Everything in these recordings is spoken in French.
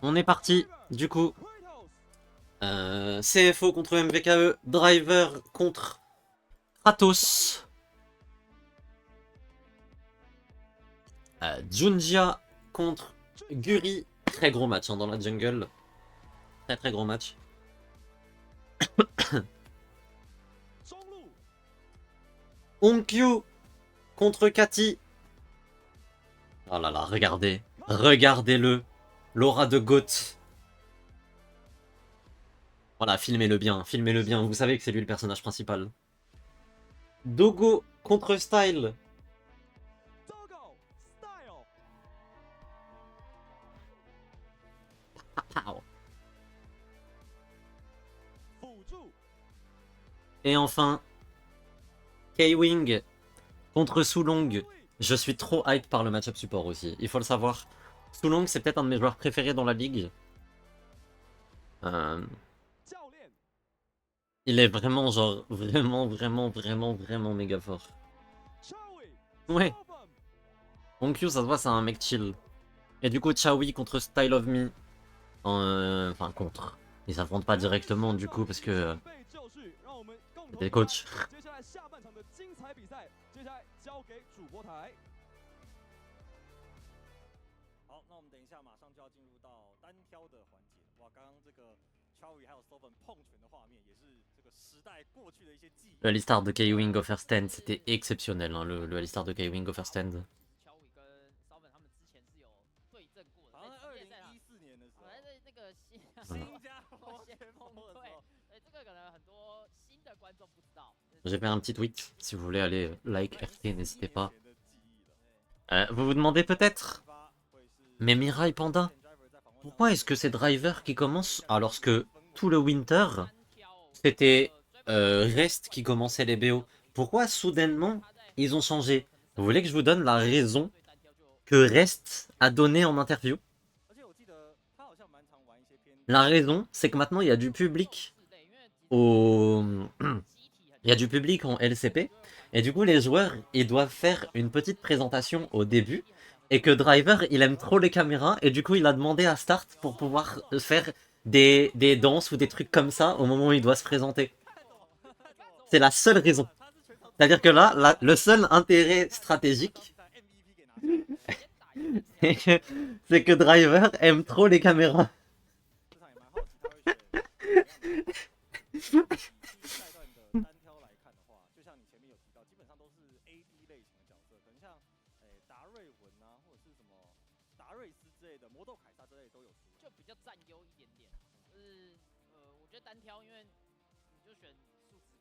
On est parti, du coup. CFO contre MVKE, Driver contre Kratos. Junjia contre Guri. Très gros match hein, dans la jungle. Très très gros match. Onkyo contre Cathy. Oh là là, regardez. Regardez-le. L'aura de Goth. Voilà, filmez-le bien, filmez-le bien. Vous savez que c'est lui le personnage principal. Dogo contre Style. Et enfin, K-Wing contre Sulong. Je suis trop hype par le match-up support aussi, il faut le savoir. Sulong, c'est peut-être un de mes joueurs préférés dans la ligue. Il est vraiment, genre, vraiment méga fort. Ouais. Onkyo, ça se voit, c'est un mec chill. Et du coup, Chaoui contre Style of Me. Enfin, contre. Ils s'affrontent pas directement, du coup, parce que... c'est des coachs. Le Alistar de K-Wing Overstand, c'était exceptionnel, hein, le Alistar de K-Wing Overstand. Voilà. J'ai fait un petit tweet, si vous voulez aller like RT, n'hésitez pas. Vous vous demandez peut-être, mais Mirai Panda, pourquoi est-ce que c'est Driver qui commence alors que tout le Winter, c'était Rest qui commençait les BO? Pourquoi soudainement ils ont changé? Vous voulez que je vous donne la raison que Rest a donnée en interview? La raison, c'est que maintenant il y a du public au... il y a du public en LCP, et du coup les joueurs, ils doivent faire une petite présentation au début, et que Driver, il aime trop les caméras, et du coup il a demandé à Start pour pouvoir faire des danses ou des trucs comme ça au moment où il doit se présenter. C'est la seule raison. C'est-à-dire que là, le seul intérêt stratégique, c'est que Driver aime trop les caméras.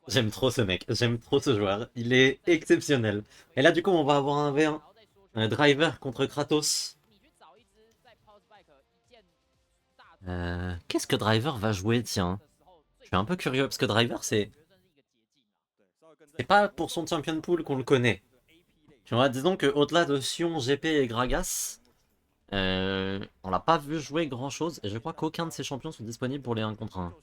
J'aime trop ce mec, j'aime trop ce joueur, il est exceptionnel. Et là du coup on va avoir un V1, un Driver contre Kratos. Qu'est-ce que Driver va jouer, tiens? Je suis un peu curieux, parce que Driver c'est pas pour son champion pool qu'on le connaît. Tu vois, disons que au-delà de Sion, GP et Gragas, on l'a pas vu jouer grand chose, et je crois qu'aucun de ses champions sont disponibles pour les 1 contre 1.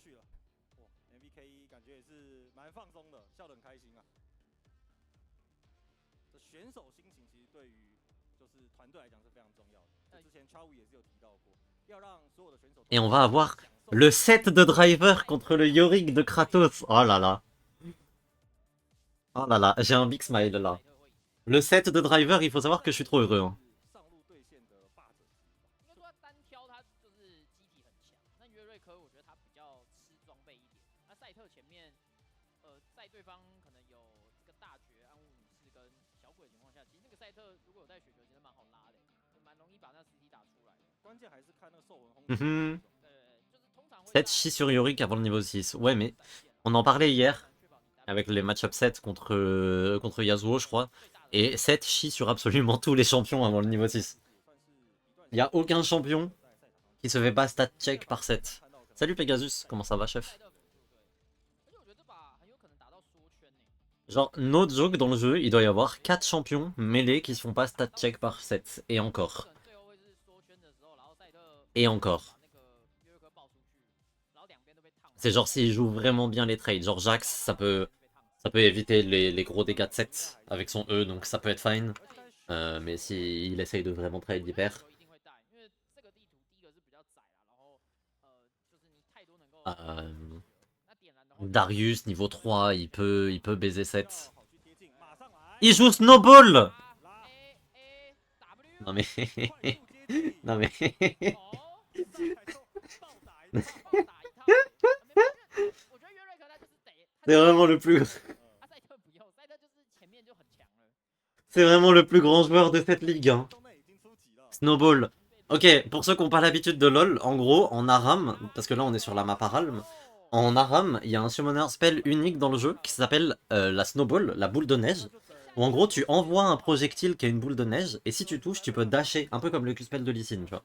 Et on va avoir le set de Driver contre le Yorick de Kratos. Oh là là. Oh là là, j'ai un big smile là. Le set de Driver, il faut savoir que je suis trop heureux. Hein. Mhm. 7 chi sur Yorick avant le niveau 6. Ouais, mais on en parlait hier avec les match upset contre Yasuo, je crois. Et 7 chi sur absolument tous les champions avant le niveau 6. Il n'y a aucun champion qui se fait pas stat check par 7. Salut Pegasus, comment ça va, chef? Genre, no joke, dans le jeu, il doit y avoir 4 champions mêlés qui se font pas stat check par 7. Et encore. Et encore. C'est genre s'il joue vraiment bien les trades. Genre Jax, ça peut éviter les gros dégâts de 7 avec son E, donc ça peut être fine. Mais s'il essaye de vraiment trade, il perd. Darius, niveau 3, il peut baiser 7. Il joue Snowball! Non mais... non mais... C'est vraiment le plus... C'est vraiment le plus grand joueur de cette ligue. Hein. Snowball. Ok, pour ceux qui n'ont pas l'habitude de LoL, en gros, en Aram, parce que là on est sur la map Aralm, en Aram, il y a un summoner spell unique dans le jeu qui s'appelle la Snowball, la boule de neige. Où en gros tu envoies un projectile qui a une boule de neige, et si tu touches, tu peux dasher, un peu comme le Q-spell de Lee Sin, tu vois.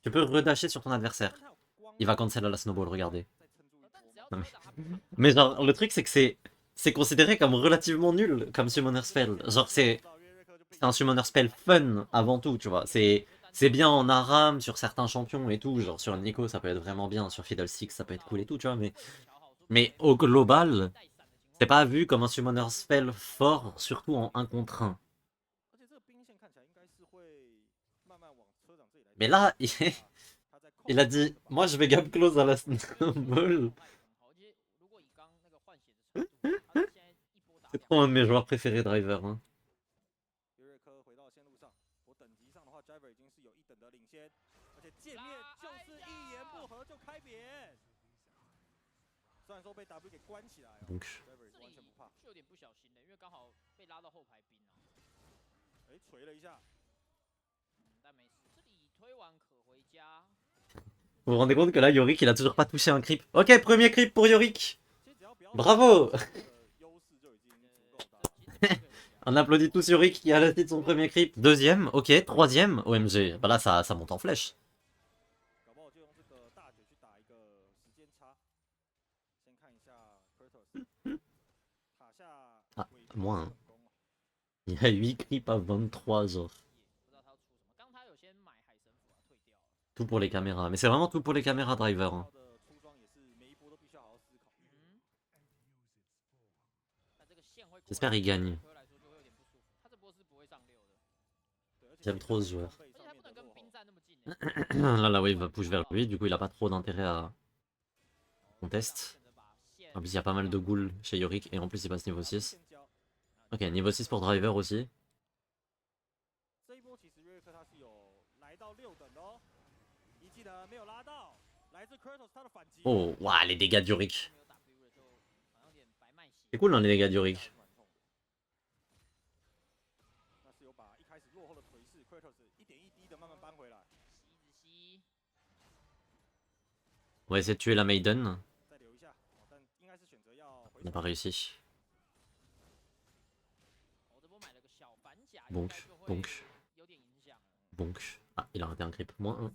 Tu peux redasher sur ton adversaire. Il va cancel à la Snowball, regardez. Non, mais genre, le truc c'est que c'est considéré comme relativement nul comme summoner spell. Genre c'est un summoner spell fun avant tout, tu vois. C'est bien en Aram sur certains champions et tout, genre sur Nico ça peut être vraiment bien, sur Fiddlesticks ça peut être cool et tout, tu vois, mais au global, c'est pas vu comme un summoner spell fort, surtout en 1 contre 1. Mais là, il a dit, moi je vais gap close à la Snowball. C'est trop un de mes joueurs préférés, Driver. Hein. Donc. Vous vous rendez compte que là, Yorick, il a toujours pas touché un creep. Ok, premier creep pour Yorick. Bravo. On applaudit tous Yorick qui a la de son premier creep. Deuxième, ok. Troisième, OMG. Bah là, ça monte en flèche. Ah, moins. Il y a 8 creeps à 23, genre. Tout pour les caméras. Mais c'est vraiment tout pour les caméras, Driver. Hein. J'espère qu'il gagne. J'aime trop ce joueur. Là, la wave va push vers lui, du coup il a pas trop d'intérêt à contest. En plus il y a pas mal de ghouls chez Yorick et en plus il passe niveau 6. Ok, niveau 6 pour Driver aussi. Oh, waouh, les dégâts de Yorick. C'est cool hein, les dégâts de Yorick. On va essayer de tuer la Maiden. On n'a pas réussi. Bonk, bonk. Bonk. Ah, il a raté un creep. Moins 1.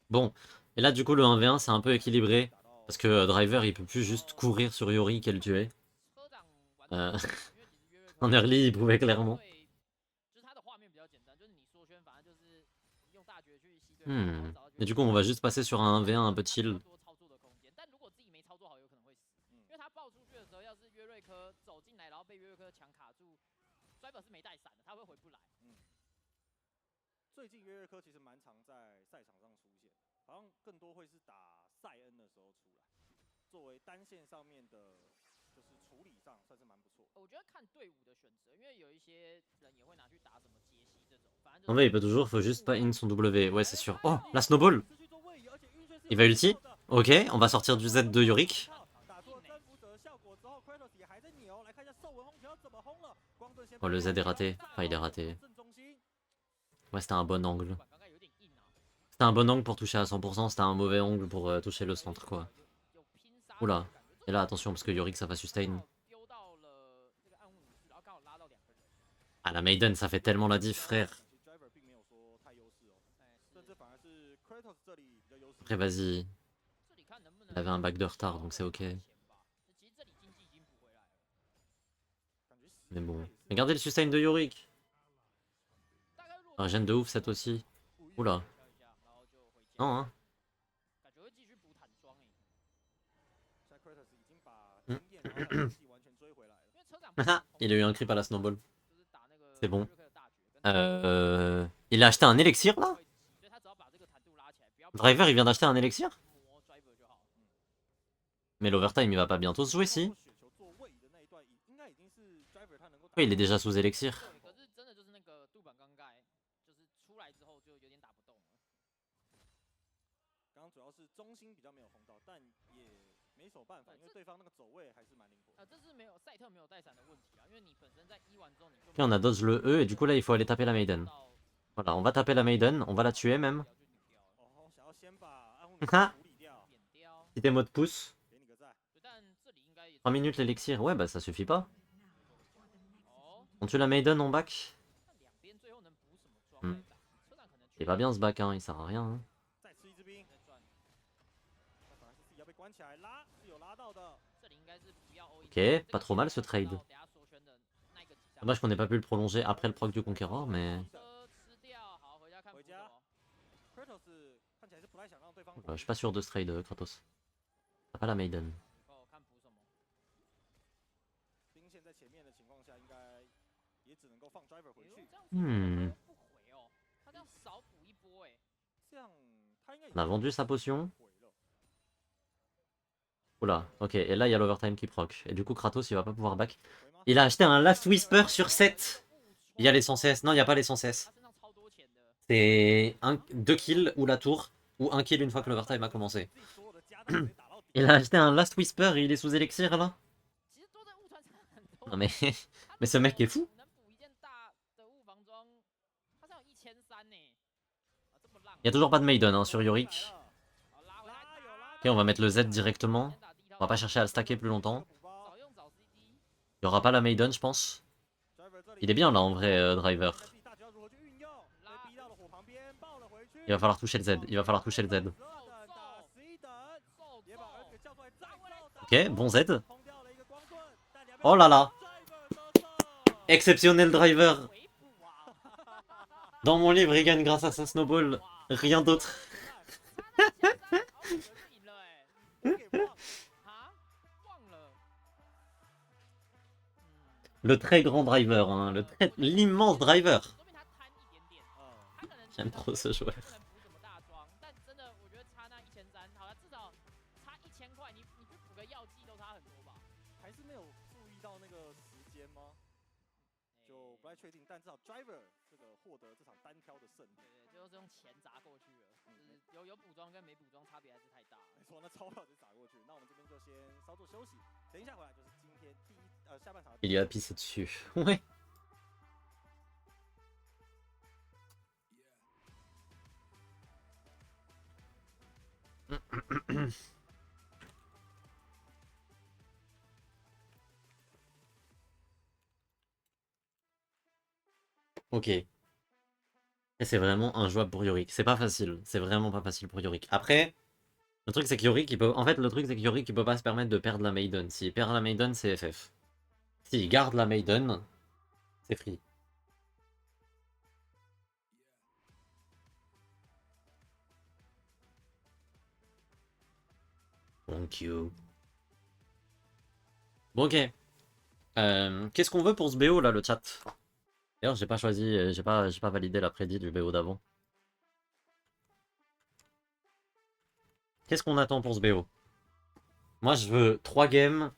Bon, et là du coup le 1v1 c'est un peu équilibré. Parce que Driver il peut plus juste courir sur Yorick et le tuer. En early il prouvait clairement. Et du coup on va juste passer sur un 1v1 un peu chill. En vrai il peut toujours, faut juste pas in son W, ouais c'est sûr. Oh, la snowball. Il va ulti. Ok, on va sortir du Z de Yorick. Oh le Z est raté, enfin il est raté. Ouais c'était un bon angle. C'était un bon angle pour toucher à 100%, c'était un mauvais angle pour toucher le centre quoi. Oula, et là attention parce que Yorick ça va sustain. Ah la Maiden ça fait tellement la diff frère. Après vas-y. Il avait un bac de retard, donc c'est ok. Mais bon. Regardez le sustain de Yorick. Un gène de ouf, cette aussi. Oula. Non, hein. Il a eu un creep à la snowball. C'est bon. Il a acheté un élixir là? Driver, il vient d'acheter un élixir? Mais l'overtime, il va pas bientôt se jouer, si? Oui, il est déjà sous élixir. Ok, on a dodge le E, et du coup là, il faut aller taper la Maiden. Voilà, on va taper la Maiden, on va la tuer même. Petit émo de pouce. 3 minutes l'élixir, ouais bah ça suffit pas. On tue la Maiden, on back. Il va bien ce back, hein, il sert à rien. Hein. Ok, pas trop mal ce trade. Dommage qu'on n'ait pas pu le prolonger après le proc du Conqueror, mais... je suis pas sûr de ce trade, Kratos. T'as pas la Maiden. On a vendu sa potion. Oula, ok, et là il y a l'overtime qui proc. Et du coup Kratos il va pas pouvoir back. Il a acheté un Last Whisper sur 7. Il y a les 100 CS. Non, il n'y a pas les 100 CS. C'est 2 kills ou la tour, ou 1 kill une fois que l'overtime a commencé. Il a acheté un Last Whisper et il est sous élixir là. Non mais... mais ce mec est fou. Il y a toujours pas de Maiden hein, sur Yorick. Ok, on va mettre le Z directement. On va pas chercher à le stacker plus longtemps. Il y aura pas la Maiden, je pense. Il est bien là en vrai, Driver. Il va falloir toucher le Z. Il va falloir toucher le Z. Ok, bon Z. Oh là là. Exceptionnel Driver. Dans mon livre, il gagne grâce à sa snowball. Rien d'autre. Le très grand driver, hein, l'immense driver. J'aime trop ce joueur. Il lui a pissé dessus. Ouais. Ok. Et c'est vraiment injouable pour Yorick. C'est pas facile. C'est vraiment pas facile pour Yorick. Après, le truc c'est que Yorick, il peut... En fait, le truc c'est que Yorick, il peut pas se permettre de perdre la Maiden. S'il perd la Maiden, c'est FF. S'il garde la Maiden, c'est free. Thank you. Bon, ok. Qu'est-ce qu'on veut pour ce BO là, le chat? D'ailleurs, j'ai pas choisi, j'ai pas validé la prédit du BO d'avant. Qu'est-ce qu'on attend pour ce BO? Moi, je veux 3 games.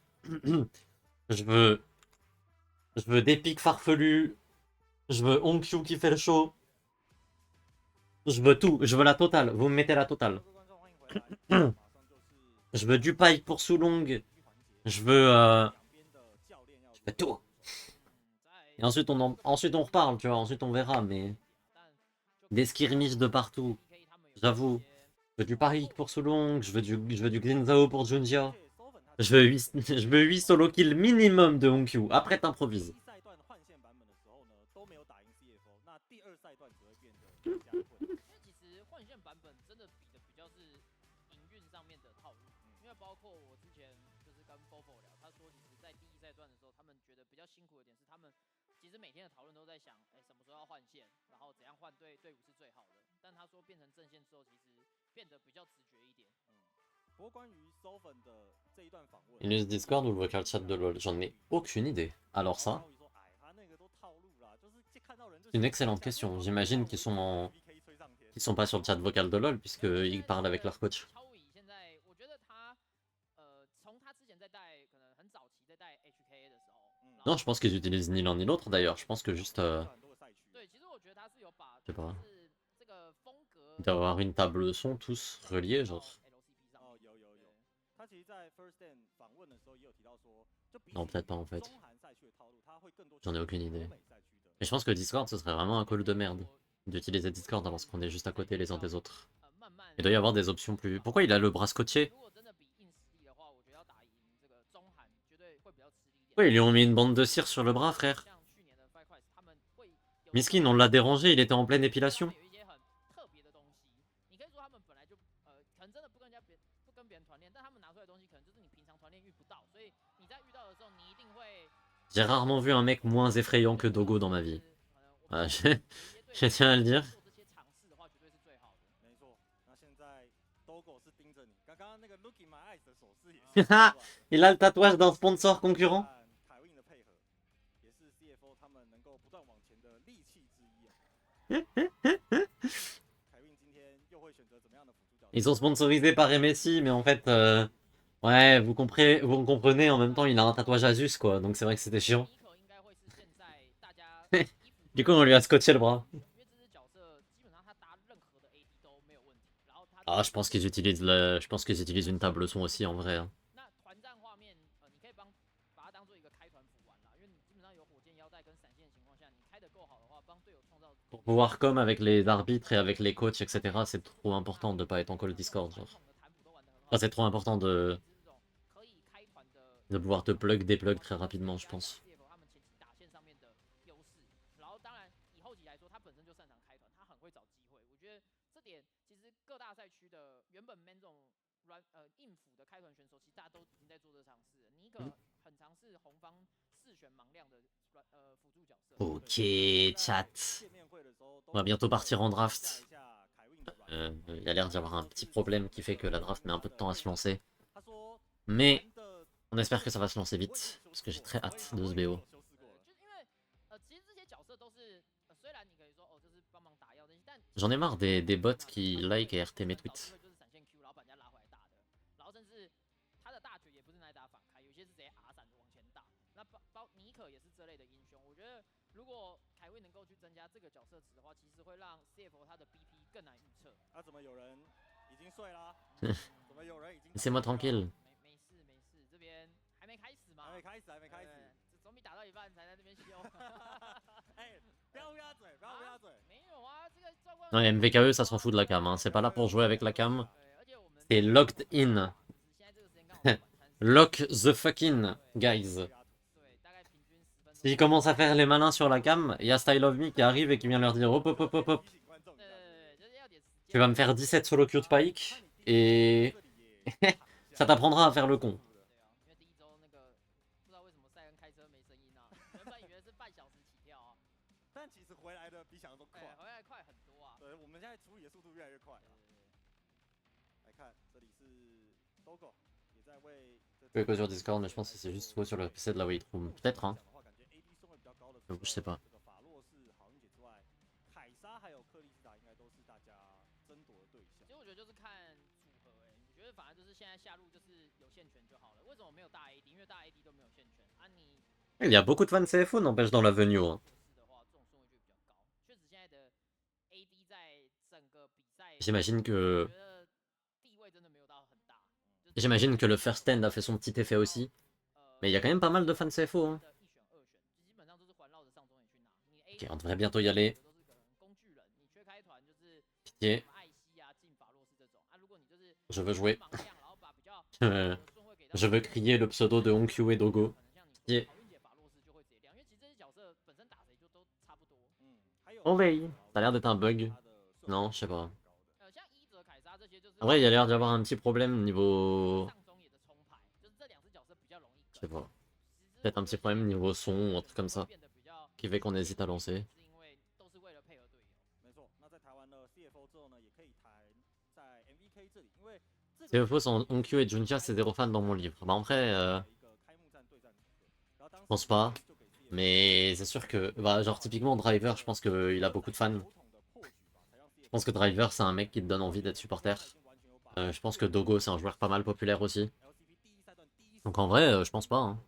je veux des pics farfelus. Je veux Onkyu qui fait le show. Je veux tout. Je veux la totale. Vous me mettez la totale. Je veux du Pike pour Sulong. Je veux tout. Et ensuite ensuite on reparle, tu vois. Ensuite on verra, mais des skirmishes de partout. J'avoue. Je veux du Pike pour Sulong. Je veux du Green Zhao pour Junjia. Je veux 8, je veux 8 solo kills minimum de Honkyu. Après, t'improvises. 包括我之前就是跟 Fofo 聊，他说其实在第一赛段的时候，他们觉得比较辛苦的点是他们其实每天的讨论都在想，什么时候要换线，然后怎样换队伍是最好的。但他说变成正线之后，其实变得比较直觉一点。不过关于 Sofen 的这一段访问 Il use Discord ou le vocal chat de LoL? J'en ai aucune idée. Alors ça, 是 une excellente question. J'imagine qu'ils sont pas sur le chat vocal de LoL puisqu'ils parlent avec leur coach. 超伟现在，我觉得他从他之前在带可能很早期在带 HK 的时候， Non, je pense qu'ils utilisent ni l'un ni l'autre d'ailleurs. Je pense que juste, 对，其实我觉得他是有把 je sais pas, 是这个风格 d'avoir une table son tous reliés, genre. LCP 上。有，他其实，在 First Stand 访问的时候也有提到说，就比 Non, peut-être pas en fait. 中韩赛区的套路，他会更多 J'en ai aucune idée. 欧美赛区的。 Mais je pense que Discord, ce serait vraiment un call de merde d'utiliser Discord alors qu'on est juste à côté les uns des autres. Il doit y avoir des options plus... Pourquoi il a le bras scotché? 如果真的比硬实力的话，我觉得要打赢这个中韩绝对会比较吃力一点。 Pourquoi ils lui ont mis une bande de cire sur le bras, frère? 像去年的 Fight Quest， 他们会有 Miskin, on l'a dérangé, il était en pleine épilation. 有一些很特别的东西，你可以说他们本来就可能真的不跟别人团练，但他们拿出来的东西可能就是你平常团练遇不到，所以你在遇到的时候，你一定会。 J'ai rarement vu un mec moins effrayant que Dogo dans ma vie. Ah, je tiens à le dire. 做这些尝试的话，绝对是最好的。没错，那现在 Dogo 是盯着你，刚刚那个 Look in my eyes 的手势也是。Il a le tatouage d'un sponsor concurrent. 凯运的配合，也是 CFO 他们能够不断往前的利器之一啊。凯运今天又会选择怎么样的辅助角色？ Ils sont sponsorisés par MSI, mais en fait... Ouais, vous comprenez, en même temps, il a un tatouage Asus, quoi. Donc c'est vrai que c'était chiant. 尼可应该会是现在大家 Du coup, on lui a scotché le bras. 因为这只角色基本上他搭任何的 AD 都没有问题，然后他 Ah, je pense qu'ils utilisent je pense qu'ils utilisent une table son aussi, en vrai. Hein. 那团战画面你可以把它当做一个开团辅玩啦，因为你基本上有火箭腰带跟闪现的情况下，你开得够好的话，帮队友创造 Pour pouvoir com avec les arbitres et avec les coachs, etc., c'est trop important de pas être en call Discord. Genre. Enfin, c'est trop important de pouvoir te plug, déplug très rapidement, je pense. 他们前期打线上面的优势，然后当然以后期来说，他本身就擅长开团，他很会找机会。我觉得这点其实各大赛区的原本 man 这种硬辅的开团选手，其实大家都已经在做这尝试了。尼可很尝试红方4选盲亮的辅助角色。Ok, chat. On va bientôt partir en draft. Il y a l'air d'y avoir un petit problème qui fait que la draft met un peu de temps à se lancer. Mais on espère que ça va se lancer vite, parce que j'ai très hâte de ce BO. J'en ai marre des bots qui like et RT mes tweets. 然后甚至他的大绝也不是拿来打反开，有些是直接 R 闪往前打。那尼可也是这类的英雄，我觉得如果凯威能够去增加这个角色值的话，其实会让 CFO 他的 BP 更难预测。啊，怎么有人已经睡啦？怎么有人已经？Laissez-moi tranquille. 没事，这边还没开始嘛？还没开始。总比打到一半才在这边修。哎，不要乌鸦嘴，不要乌鸦嘴。没有啊，这个状况。Non, MVKE, ça s'en fout de la cam. Hein. C'est pas là pour jouer avec la cam. C'est locked in. Lock the fucking guys. S'ils commencent à faire les malins sur la cam, il y a Style of Me qui arrive et qui vient leur dire hop hop hop hop hop. Tu vas me faire 17 solo queue de Pike et ça t'apprendra à faire le con. 但其实回来的比想象中快，回来快很多啊。对，我们现在处理的速度越来越快了。来看，这里是 Dogo， 也在为。Je peux sur Discord, mais je pense que c'est juste toi sur le PC de la Wait Room. Peut-être, hein. Je sais pas. 法洛是好运姐之外，凯莎还有克里斯塔应该都是大家争夺的对象。其实我觉得就是看组合，我觉得反而就是现在下路就是有线权就好了。为什么没有大 AD？ 因为大 AD 都没有线权啊你。Il y a beaucoup de fans CFO, n'empêche, dans la venue. Hein. J'imagine que le first stand a fait son petit effet aussi. Mais il y a quand même pas mal de fans CFO. Hein. Ok, on devrait bientôt y aller. Pitié. Je veux jouer. Je veux crier le pseudo de Honkyu et Dogo. Pitié. Oh oui, ça a l'air d'être un bug. Non, je sais pas. En vrai, il y a l'air d'y avoir un petit problème niveau Je sais pas. Peut-être un petit problème niveau son ou un truc comme ça qui fait qu'on hésite à lancer. CFO sans Onkyo et Junja, c'est 0 fan dans mon livre. Bah en vrai, je pense pas. Mais c'est sûr que, bah, genre typiquement Driver, je pense qu'il a beaucoup de fans. Je pense que Driver, c'est un mec qui te donne envie d'être supporter. Je pense que Dogo, c'est un joueur pas mal populaire aussi. Donc en vrai, je pense pas. Hein.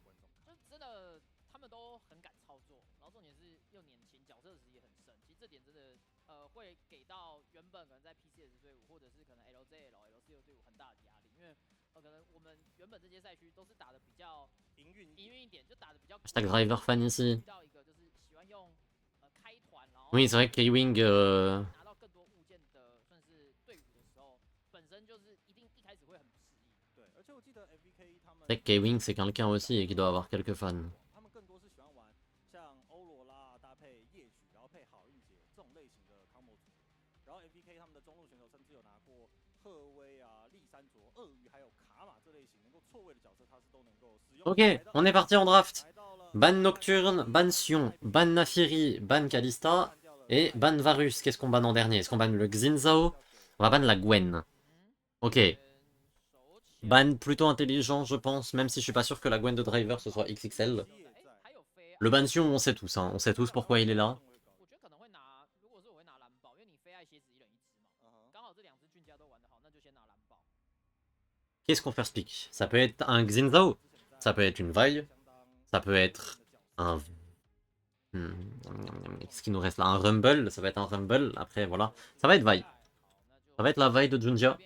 Hashtag Driver fan ici. Oui, c'est vrai que K-Wing... C'est vrai que K-Wing, c'est quelqu'un aussi et qui doit avoir quelques fans. Ok, on est parti en draft. Ban Nocturne, Ban Sion, Ban Naphiri, Ban Kalista et Ban Varus. Qu'est-ce qu'on ban en dernier? Est-ce qu'on ban le Xin-Zhao? On va ban la Gwen. Ok. Ban plutôt intelligent, je pense, même si je suis pas sûr que la Gwen de Driver ce soit XXL. Le ban Sion, on sait tous, hein. On sait tous pourquoi il est là. Qu'est-ce qu'on fait speak? Ça peut être un Xin-Zhao, ça peut être une Vi, ça peut être un... Qu'est-ce qui nous reste là? Un Rumble, ça va être un Rumble, après voilà. Ça va être Vi. Ça va être la Vi de Junja.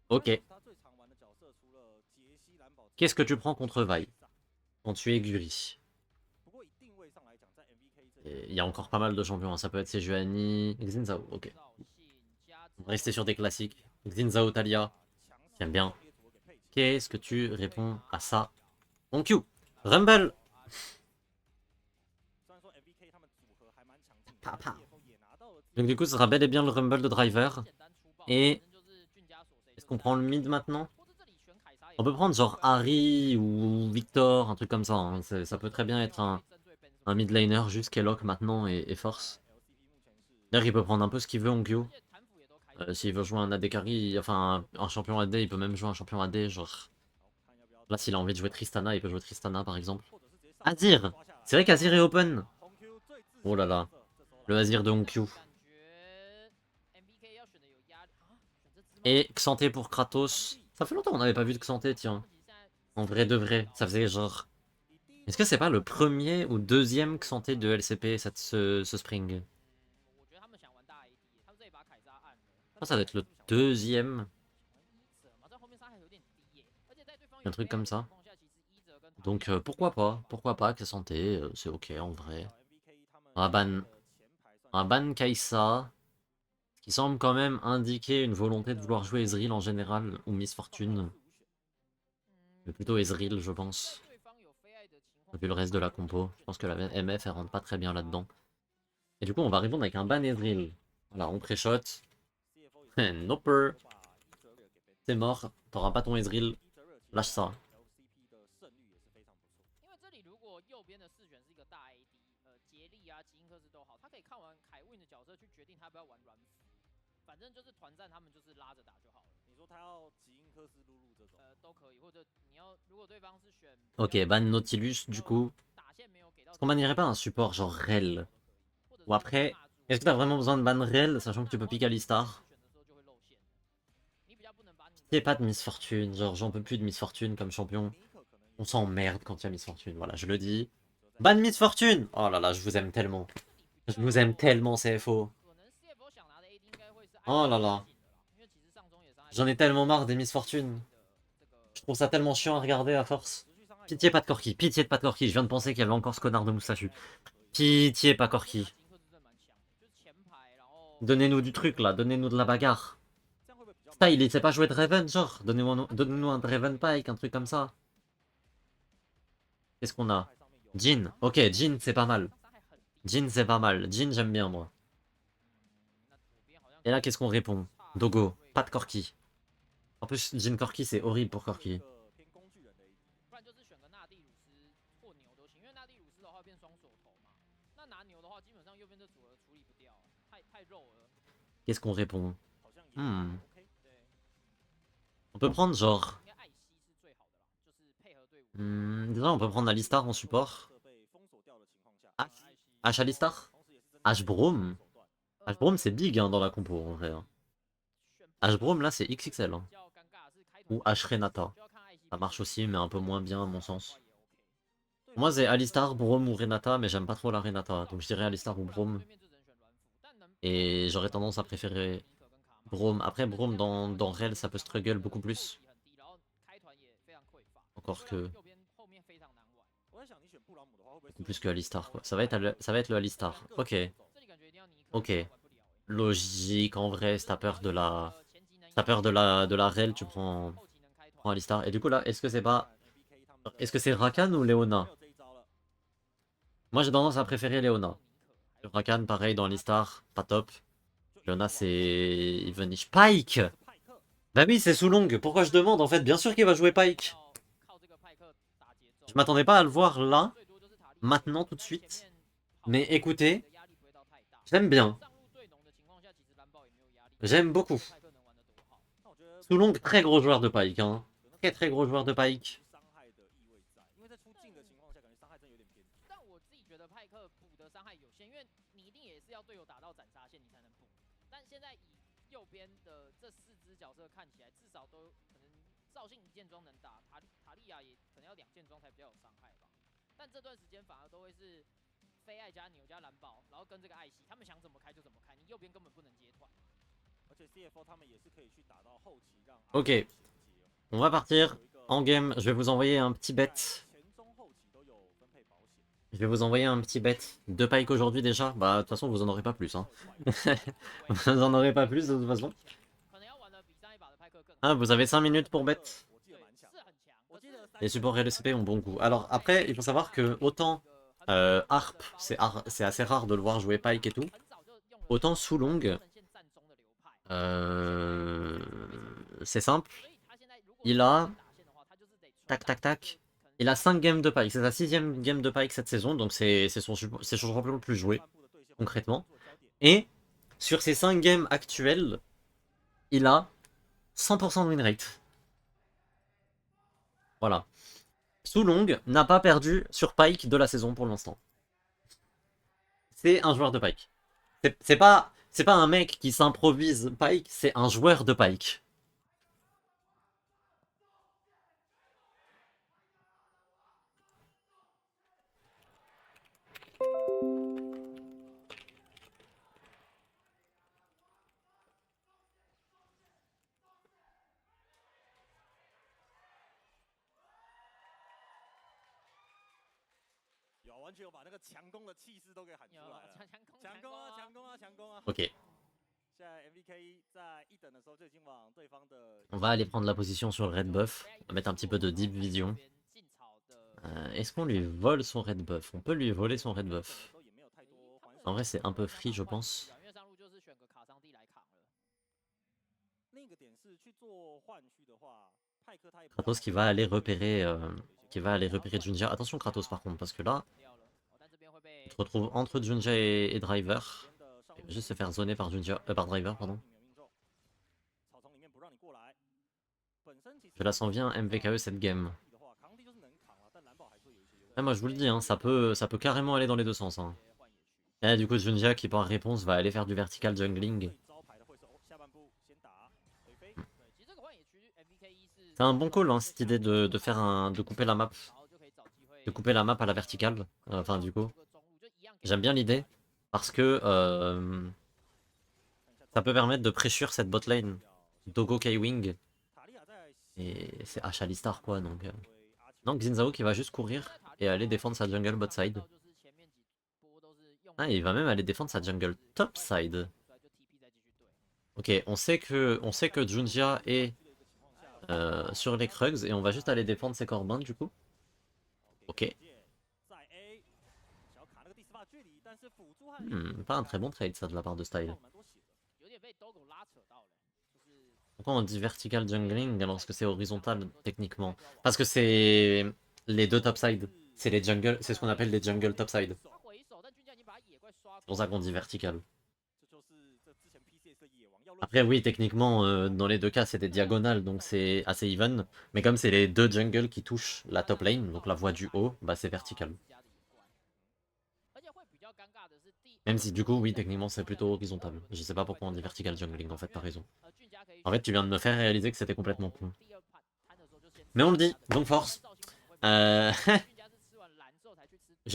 Ok. Qu'est-ce que tu prends contre Vi quand tu es Guri? Il y a encore pas mal de champions, hein. Ça peut être Sejuani, Xin-Zhao, ok. On va rester sur des classiques. Xin-Zhao, Talia, j'aime bien. Qu'est-ce que tu réponds à ça? On Q. Rumble. Donc du coup, ce sera bel et bien le Rumble de Driver. Et... Est-ce qu'on prend le mid maintenant? On peut prendre genre Harry ou Victor, un truc comme ça. Hein. Ça peut très bien être un mid laner, juste Kellogg maintenant et Force. D'ailleurs, il peut prendre un peu ce qu'il veut, Onkyo. S'il veut jouer un AD carry, enfin un champion AD, il peut même jouer un champion AD, genre... Là, s'il a envie de jouer Tristana, il peut jouer Tristana par exemple. Azir! C'est vrai qu'Azir est open! Oh là là. Le Azir de Onkyo. Et Xanté pour Kratos. Ça fait longtemps qu'on n'avait pas vu de Xanté, tiens. En vrai de vrai. Ça faisait genre... Est-ce que c'est pas le premier ou deuxième Xanté de LCP ce spring? Je pense que ça doit être le deuxième. Un truc comme ça. Donc pourquoi pas? Pourquoi pas que Xanté, c'est ok en vrai. Un ban Kai'Sa. Qui semble quand même indiquer une volonté de vouloir jouer Ezreal en général, ou Miss Fortune. Mais plutôt Ezreal, je pense. Vu le reste de la compo. Je pense que la MF, elle rentre pas très bien là-dedans. Et du coup, on va répondre avec un ban Ezreal. Voilà, on pré-shot. Nope. C'est mort. T'auras pas ton Ezreal. Lâche ça. Ok, ban Nautilus du coup. Est-ce qu'on bannirait pas un support genre Rel? Ou après, est-ce que t'as vraiment besoin de ban Rel, sachant que tu peux pick Alistar? Pitié pas de Miss Fortune, genre j'en peux plus de Miss Fortune comme champion. On s'emmerde quand il y a Miss Fortune, voilà, je le dis. Ban Miss Fortune! Oh là là, je vous aime tellement. Je vous aime tellement, CFO. Oh là là. J'en ai tellement marre des Miss Fortune. Je trouve ça tellement chiant à regarder à force. Pitié pas de Corki, pitié de pas de Corki. Je viens de penser qu'il y avait encore ce connard de moustachu. Pitié pas Corki. Donnez-nous du truc là, donnez-nous de la bagarre. Putain, il sait pas jouer Draven, genre. Donnez-nous un Draven Pike, un truc comme ça. Qu'est-ce qu'on a? Jin. Ok, Jin, c'est pas mal. Jin, c'est pas mal. Jin, j'aime bien, moi. Et là, qu'est-ce qu'on répond? Dogo. Pas de Corki. En plus, Jin Corki, c'est horrible pour Corki. 不然就是选个纳蒂鲁斯或牛都行，因为纳蒂鲁斯的话变双锁头嘛。那拿牛的话，基本上右边这组合处理不掉，太肉了。Qu'est-ce qu'on répond? 好像也 Hmm. OK。对， On peut prendre genre... 应该艾希是最好的啦，就是配合队伍。Déjà, on peut prendre Alistar en support. 设备封锁掉的情况下， H Alistar? 同时也是针对 H Braum? 手段 H Braum, c'est big hein, dans la compo en vrai. hein. H Braum, là, c'est XXL. hein. 比较尴尬的是开团 Ou H Renata. 就要看艾希 Ça marche aussi, mais un peu moins bien à mon sens. 对 Moi, c'est Alistar, Braum ou Renata, mais j'aime pas trop la Renata. Donc je dirais Alistar ou 不然 Braum. 对面就只能选软辅，但能 Et j'aurais tendance à préférer 尼可跟卡玛 Braum. Après, Braum, dans Rel, ça peut struggle beaucoup 后 plus. 期很低，然后开团也非常匮乏， Encore 会让 que 右边后面非常难玩。我在想，你选布朗姆的话，会不会 beaucoup plus que Alistar, quoi. Ça va être le Alistar. Ok. 这里感觉一定要尼可， Ok. 玩不了欸 Logique, en vrai, si t'as peur de la... 前期能 T'as peur de la Rel, tu prends 后期能开团 Alistar. Et du coup, là, est-ce que c'est pas... 看 MBK 他们的 Est-ce que c'est Rakan ou Leona? 没有这一招了， Moi, j'ai tendance à préférer Leona. 尼可还有 Rakan, pareil, dans Alistar, pas top. 就 Leona, 一直往 c'est... Ivanish. Pike! 是派克， Bah oui, c'est Soulong. Pourquoi je demande, en fait? Bien sûr qu'il va jouer Pike. 要靠这个派克打节奏 Je m'attendais pas à le voir là, 最多就是塔利 maintenant, tout de 在 suite. 前面跑 Mais écoutez, 的压力不会到太大 j'aime bien. 上路对农的情况下，其实蓝豹也没有压力 J'aime beaucoup. 派克能玩得多好 那我觉得 Soulong, très gros joueur de Pike. Hein. Très très gros joueur de Pike. 伤害的意味在，因为在出镜的情况下，感觉伤害真有点偏低。但我自己觉得派克补的伤害有限，因为你一定也是要队友打到斩杀线你才能补。但现在以右边的这四只角色看起来，至少都可能赵信一件装能打，塔利亚也可能要2件装才比较有伤害吧。但这段时间反而都会是飞爱加牛加蓝宝，然后跟这个艾希，他们想怎么开就怎么开，你右边根本不能接团。而且 CFO 他们也是可以去打到后期让 Ok. On va partir en game. Je vais vous envoyer un petit bet. 前中后期都有分配保险。 Je vais vous envoyer un petit bet. 2 Pike aujourd'hui déjà. Bah, de toute façon, vous en aurez pas plus. Hein. Vous en aurez pas plus de toute façon. 可能要玩的比上一把的派克更好。 Ah, vous avez 5 minutes pour bet. 我记得蛮强，是很强，我记得 Les supports LCP ont bon goût. Alors après, il faut savoir que autant Harp, c'est assez rare de le voir jouer Pike et tout. 很早就用了 Autant Soulong, 呈现战中的流派。 c'est simple. 所以他现在如果 Il a 打线的话，他就是得纯 tac 打 tac tac. Il a 5 games de Pike. C'est sa 6ème game de Pike cette saison. Donc c'est son champion le plus joué, concrètement. Et sur ces 5 games actuels, il a 100% de win rate. Voilà. Soulong n'a pas perdu sur Pike de la saison pour l'instant. C'est un joueur de Pike. C'est pas un mec qui s'improvise Pike, c'est un joueur de Pike. Ok. On va aller prendre la position sur le red buff. On va mettre un petit peu de deep vision. Est-ce qu'on lui vole son red buff? On peut lui voler son red buff. En vrai, c'est un peu free, je pense. Kratos qui va aller repérer, Junja. Attention Kratos par contre, parce que là, tu te retrouves entre Junja et Driver. Il va juste se faire zoner par Driver, pardon. Je la sens bien MVKE cette game. Ouais, moi je vous le dis, hein, ça peut carrément aller dans les deux sens. Hein. Et du coup Junja qui par réponse va aller faire du vertical jungling. C'est un bon call hein, cette idée de couper la map. De couper la map à la verticale. Enfin du coup. J'aime bien l'idée. Parce que ça peut permettre de pressure cette botlane. Dogo K-Wing. Et c'est H Alistar quoi donc. Donc Xin qui va juste courir et aller défendre sa jungle bot side. Ah il va même aller défendre sa jungle top side. Ok, on sait que Junja est sur les Krugs et on va juste aller défendre ses Corbins du coup. Ok. Pas un très bon trade ça de la part de Style. Pourquoi on dit vertical jungling alors que c'est horizontal techniquement? Parce que c'est les deux topside. C'est les jungle, c'est ce qu'on appelle les jungle topside. C'est pour ça qu'on dit vertical. Après oui, techniquement, dans les deux cas c'est des diagonales, donc c'est assez even. Mais comme c'est les deux jungles qui touchent la top lane, donc la voie du haut, bah c'est vertical. Même si du coup, oui, techniquement c'est plutôt horizontal. Je sais pas pourquoi on dit vertical jungling, en fait, t'as raison. En fait, tu viens de me faire réaliser que c'était complètement con. Mais on le dit, donc force. Je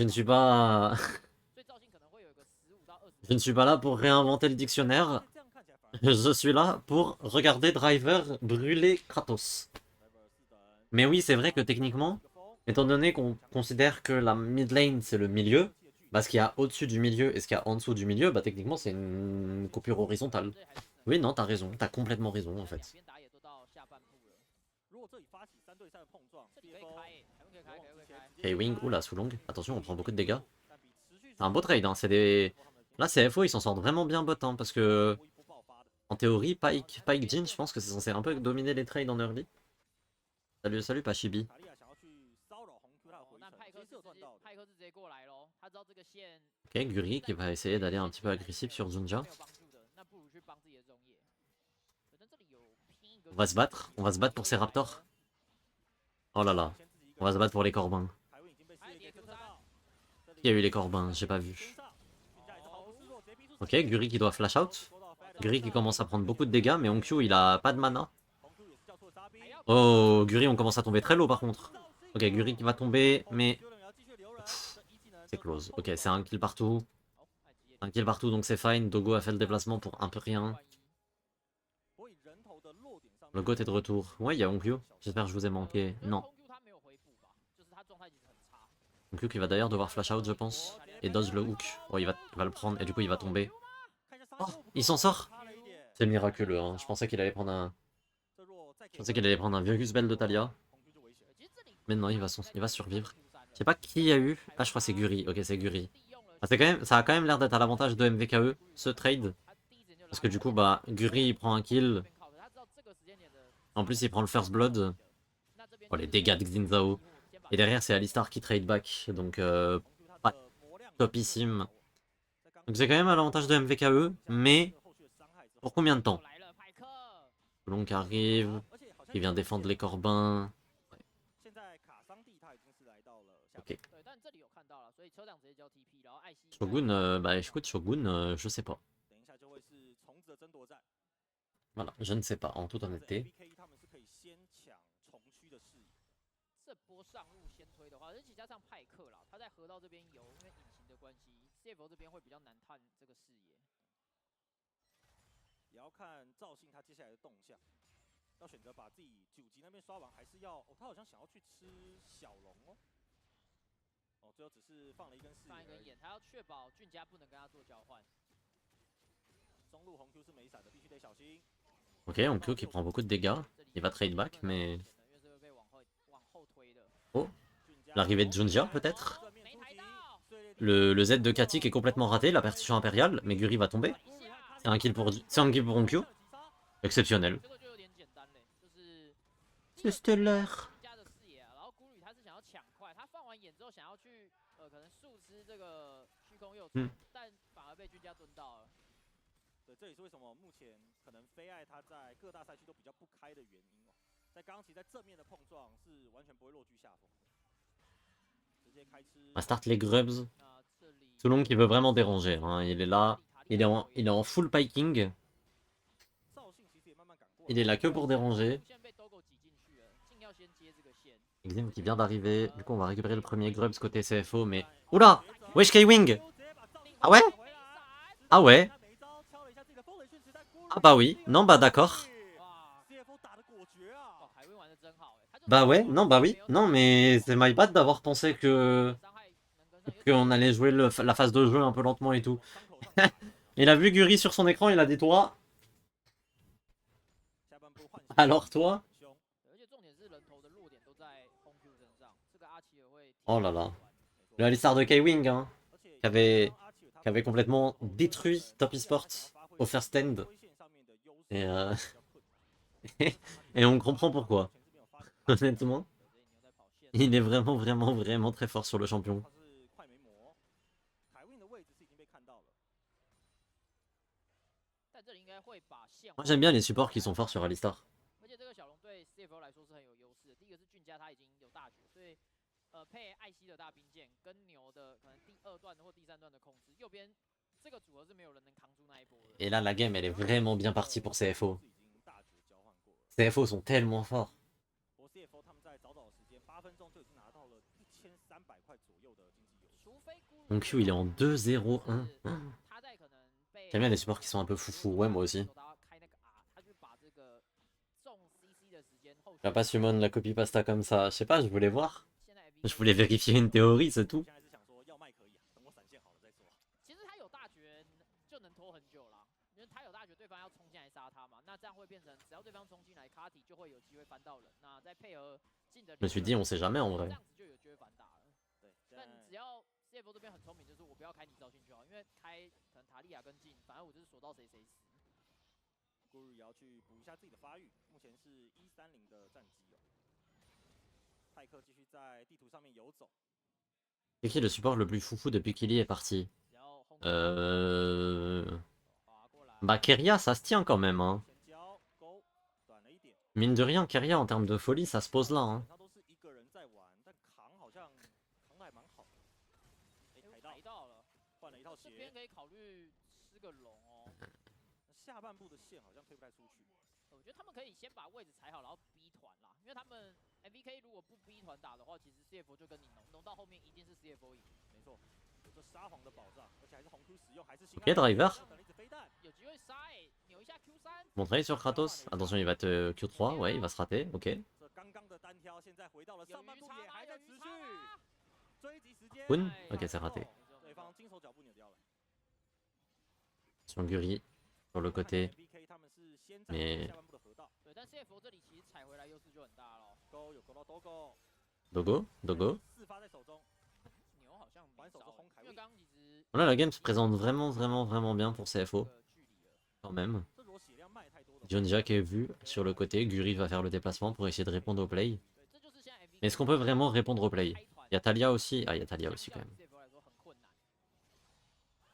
ne suis pas... Je ne suis pas là pour réinventer le dictionnaire. Je suis là pour regarder Driver brûler Kratos. Mais oui, c'est vrai que techniquement, étant donné qu'on considère que la mid lane c'est le milieu, bah ce qu'il y a au-dessus du milieu et ce qu'il y a en dessous du milieu, bah techniquement c'est une coupure horizontale. Oui, non, t'as raison, t'as complètement raison en fait. K-Wing, oula, sous long. Attention, on prend beaucoup de dégâts. C'est un beau trade, hein, c'est des... Là, CFO, ils s'en sortent vraiment bien bot, hein, parce que... En théorie, Pike Jhin, je pense que c'est censé un peu dominer les trades en early. Salut, salut, Pachibi. Ok, Guri qui va essayer d'aller un petit peu agressif sur Junja. On va se battre pour ces raptors. Oh là là, on va se battre pour les corbins. Qui a eu les corbins? J'ai pas vu. Ok, Guri qui doit flash out. Guri qui commence à prendre beaucoup de dégâts, mais Onkyu il a pas de mana. Oh, Guri on commence à tomber très low par contre. Ok, Guri qui va tomber, mais... C'est close. Ok, c'est un kill partout. Un kill partout, donc c'est fine. Dogo a fait le déplacement pour un peu rien. Le GOAT est de retour. Ouais, il y a Onkyu. J'espère que je vous ai manqué. Non. Onkyu qui va d'ailleurs devoir flash out, je pense. Et dodge le hook. Oh, il va le prendre et du coup il va tomber. Oh, il s'en sort. C'est miraculeux, hein. Je pensais qu'il allait prendre un... Je pensais qu'il allait prendre un Virgus Bell de Talia. Mais non, il va survivre. Je sais pas qui a eu. Ah, je crois que c'est Guri. Ok, c'est Guri. Ah, ça a quand même l'air d'être à l'avantage de MVKE, ce trade. Parce que du coup, bah, Guri il prend un kill. En plus, il prend le first blood. Oh, les dégâts de Xin Zhao. Et derrière, c'est Alistar qui trade back. Donc, pas topissime. Donc, c'est quand même à l'avantage de MVKE. Mais, pour combien de temps? Long arrive. Il vient défendre les Corbins. Ok. Shogun, bah écoute, Shogun, je sais pas. Voilà, je ne sais pas, en toute honnêteté. Ok, Onkyo qui prend beaucoup de dégâts. Il va trade back, mais... Oh, l'arrivée de Junja, peut-être? Le Z de Katik est complètement raté, la partition impériale, mais Guri va tomber. C'est un kill pour Onkyo. Exceptionnel. C'est stellaire. Hmm. On va start les grubs. Toulon qui veut vraiment déranger, hein. Il est là, il est en full piking. Il est là que pour déranger. Exim qui vient d'arriver. Du coup, on va récupérer le premier grubs côté CFO, mais... Oula! Wesh K-Wing! Ah ouais? Ah ouais? Ah bah oui. Non, bah d'accord. Bah ouais, non, bah oui. Non, mais c'est my bad d'avoir pensé que... qu'on allait jouer la phase de jeu un peu lentement et tout. Il a vu Guri sur son écran, il a dit toi. Alors toi? Oh là là. Le Alistar de K-Wing, hein, qui avait complètement détruit Top Esports au first stand. Et Et on comprend pourquoi. Honnêtement, il est vraiment, vraiment, vraiment très fort sur le champion. Moi j'aime bien les supports qui sont forts sur Alistar. Et là la game elle est vraiment bien partie pour CFO. CFO sont tellement forts. Mon Q il est en 2-0-1. J'aime bien les supports qui sont un peu foufou, ouais moi aussi. Je pas summon la copie pasta comme ça, je sais pas, je voulais voir. Je voulais vérifier une théorie, c'est tout. Je me suis dit, on sait jamais en vrai. C'est qui le support le plus foufou depuis qu'il y est parti? Bah Keria, ça se tient quand même, hein. Mine de rien, Keria en termes de folie, ça se pose là, hein. Ok, driver. Mon trade sur Kratos. Attention, il va te Q3, ouais, il va se rater, ok. Poon, ok, c'est raté. Sur Guri, sur le côté. Mais... Dogo, Dogo. Voilà, la game se présente vraiment, vraiment, vraiment bien pour CFO. Quand même. John Jack est vu sur le côté. Guri va faire le déplacement pour essayer de répondre au play. Mais est-ce qu'on peut vraiment répondre au play? Il y a Talia aussi. Ah, il y a Talia aussi quand même.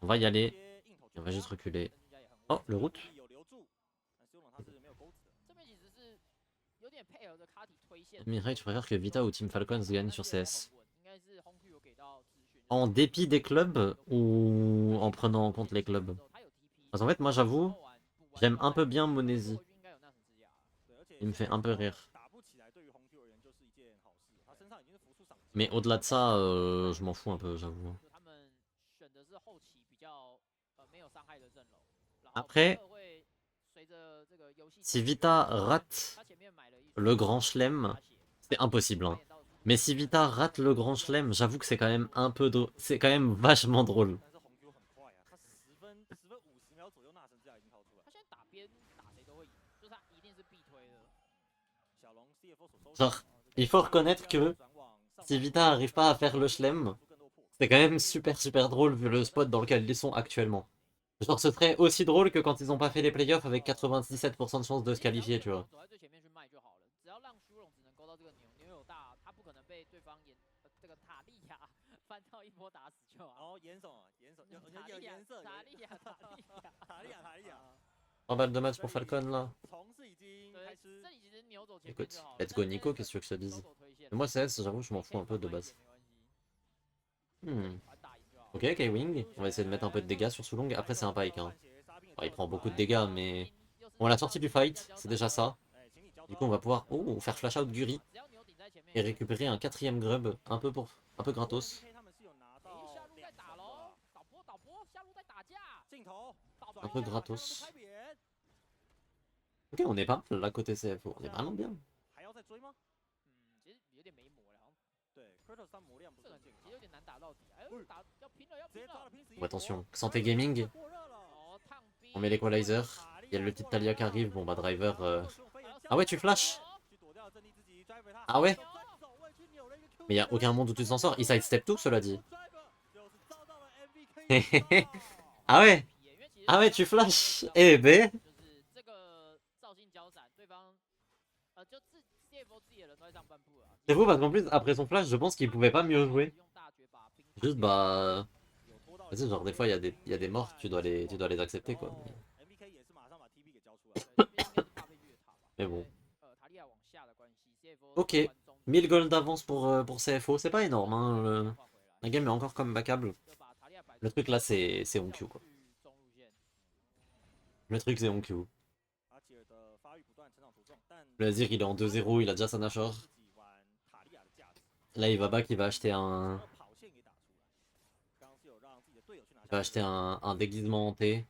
On va y aller. On va juste reculer. Oh, le route. Mirai, tu préfères que Vita ou Team Falcons gagne sur CS? En dépit des clubs ou en prenant en compte les clubs? Parce qu'en fait, moi j'avoue, j'aime un peu bien Monesi. Il me fait un peu rire. Mais au-delà de ça, je m'en fous un peu, j'avoue. Après, si Vita rate le grand chelem, c'est impossible. Hein. Mais si Vita rate le grand chelem, j'avoue que c'est quand même un peu drôle. C'est quand même vachement drôle. Genre, il faut reconnaître que si Vita arrive pas à faire le chelem, c'est quand même super super drôle vu le spot dans lequel ils sont actuellement. Genre, ce serait aussi drôle que quand ils ont pas fait les playoffs avec 97% de chances de se qualifier, tu vois. En balle de match pour Falcon là. Écoute, let's go Nico, qu'est-ce que tu veux que je te dise? Moi CS, j'avoue, je m'en fous un peu de base. Ok, K-Wing, on va essayer de mettre un peu de dégâts sur Sulong. Après, c'est un Pyke. Hein. Enfin, il prend beaucoup de dégâts, mais... Bon, la sortie du fight, c'est déjà ça. Du coup, on va pouvoir faire flash out Guri. Et récupérer un 4ème grub, un peu gratos. Un peu gratos. Ok, on est pas mal là côté CFO, on est vraiment bien. Bon, attention, santé gaming. On met l'equalizer. Il y a le petit Talia qui arrive. Bon bah driver. Ah ouais, tu flash. Ah ouais. Mais il n'y a aucun monde où tu t'en sors. Il sidestep tout, cela dit. Ah ouais. Ah ouais, tu flash. Eh ben. C'est fou parce qu'en plus, après son flash, je pense qu'il pouvait pas mieux jouer. Juste, bah... Vas-y, genre, des fois, il y a des morts, tu dois les accepter, quoi. Mais bon. Ok. 1000 gold d'avance pour CFO, c'est pas énorme, hein. La game est encore comme backable. Le truc là, c'est OnQ, quoi. Le truc, c'est OnQ. Le Azir, il est en 2-0, il a déjà sa Nashor. Là, il va back, il va acheter un... Il va acheter un déguisement hanté.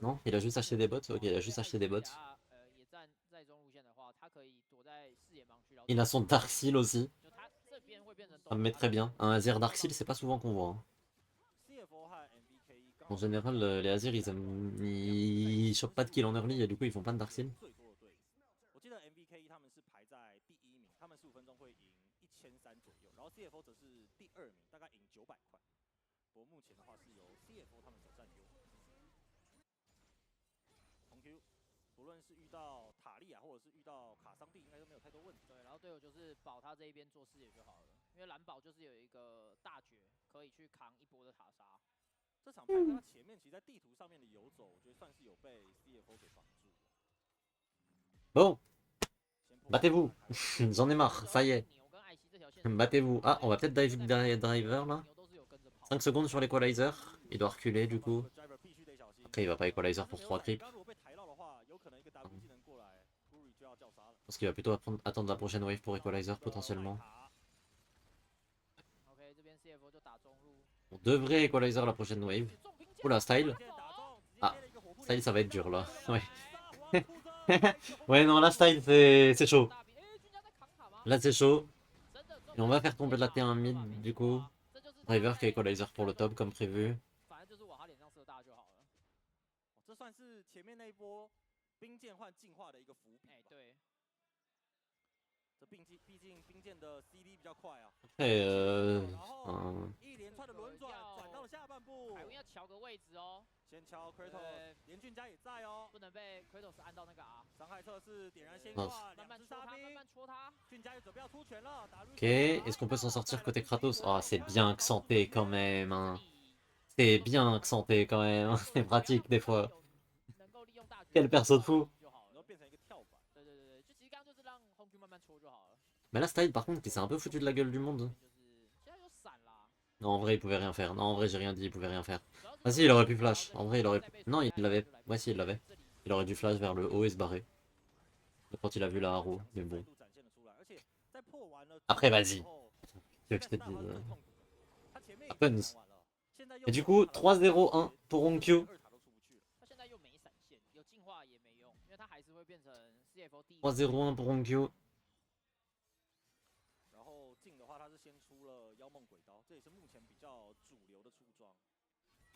Non, il a juste acheté des bots. Ok, il a juste acheté des bots. Il a son Dark Seal aussi. Ça me met très bien. Un Azir Dark Seal, c'est pas souvent qu'on voit. Hein. En général, les Azir, ils chopent pas de kill en early et du coup, ils font pas de Dark Seal. Bon, battez-vous. J'en ai marre, ça y est. Battez-vous. Ah, on va peut-être driver là. 5 secondes sur l'equalizer. Il doit reculer du coup. Après, il va pas equalizer pour 3 creeps. Je pense qu'il va plutôt attendre la prochaine wave pour equalizer potentiellement. On devrait equalizer la prochaine wave. Oula, style. Ah, style, ça va être dur là. Ouais. Ouais, non, là, style, c'est chaud. Là, c'est chaud. Et on va faire tomber la T1 mid du coup. Driver qui a equalizer pour le top comme prévu. Après, Ok, est-ce qu'on peut s'en sortir côté Kratos? Oh, c'est bien que santé quand même. Hein. C'est bien que santé quand même. C'est pratique des fois. Quel perso de fou. Mais là, Style, par contre, qui s'est un peu foutu de la gueule du monde. Non, en vrai, il pouvait rien faire. Non, en vrai, j'ai rien dit, il pouvait rien faire. Ah si, il aurait pu flash. En vrai, il aurait... Non, il l'avait. Ouais, si, il l'avait. Il aurait dû flash vers le haut et se barrer. Quand il a vu la Haro, mais bon. Après, vas-y. Je te dis... Happens. Et du coup, 3-0-1 pour OnQ. 3-0-1 pour OnQ.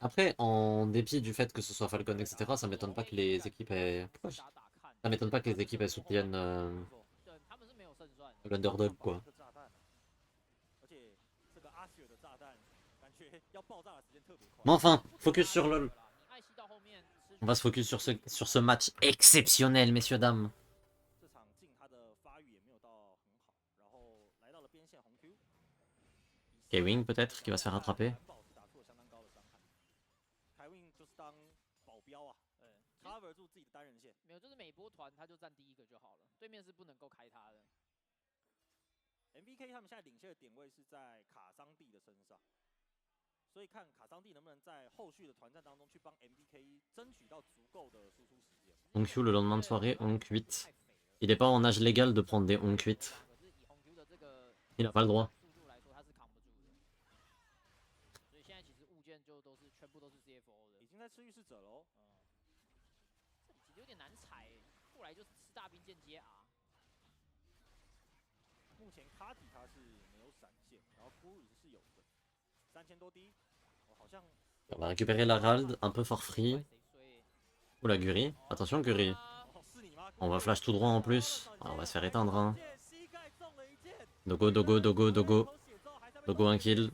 Après, en dépit du fait que ce soit Falcon, etc., ça m'étonne pas que les équipes aient... Ça m'étonne pas que les équipes elles soutiennent l'underdog, quoi. Mais enfin, focus sur LoL. On va se focus sur ce match exceptionnel, messieurs, dames. K-Wing peut-être, qui va se faire rattraper. MVK 他们现在领先的点位是在卡桑蒂的身上，所以看卡桑蒂能不能在后续的团战当中去帮 MVK 争取到足够的输出时间。OnQ le lendemain de soirée, Onk 8. Il est pas en âge légal de prendre des Onk 8. Il a pas le droit. On va récupérer la Rald, un peu for free. Ou la Guri. Attention Guri. On va flash tout droit en plus. Ah, on va se faire éteindre. Hein. Dogo, Dogo, Dogo, Dogo. Dogo un kill.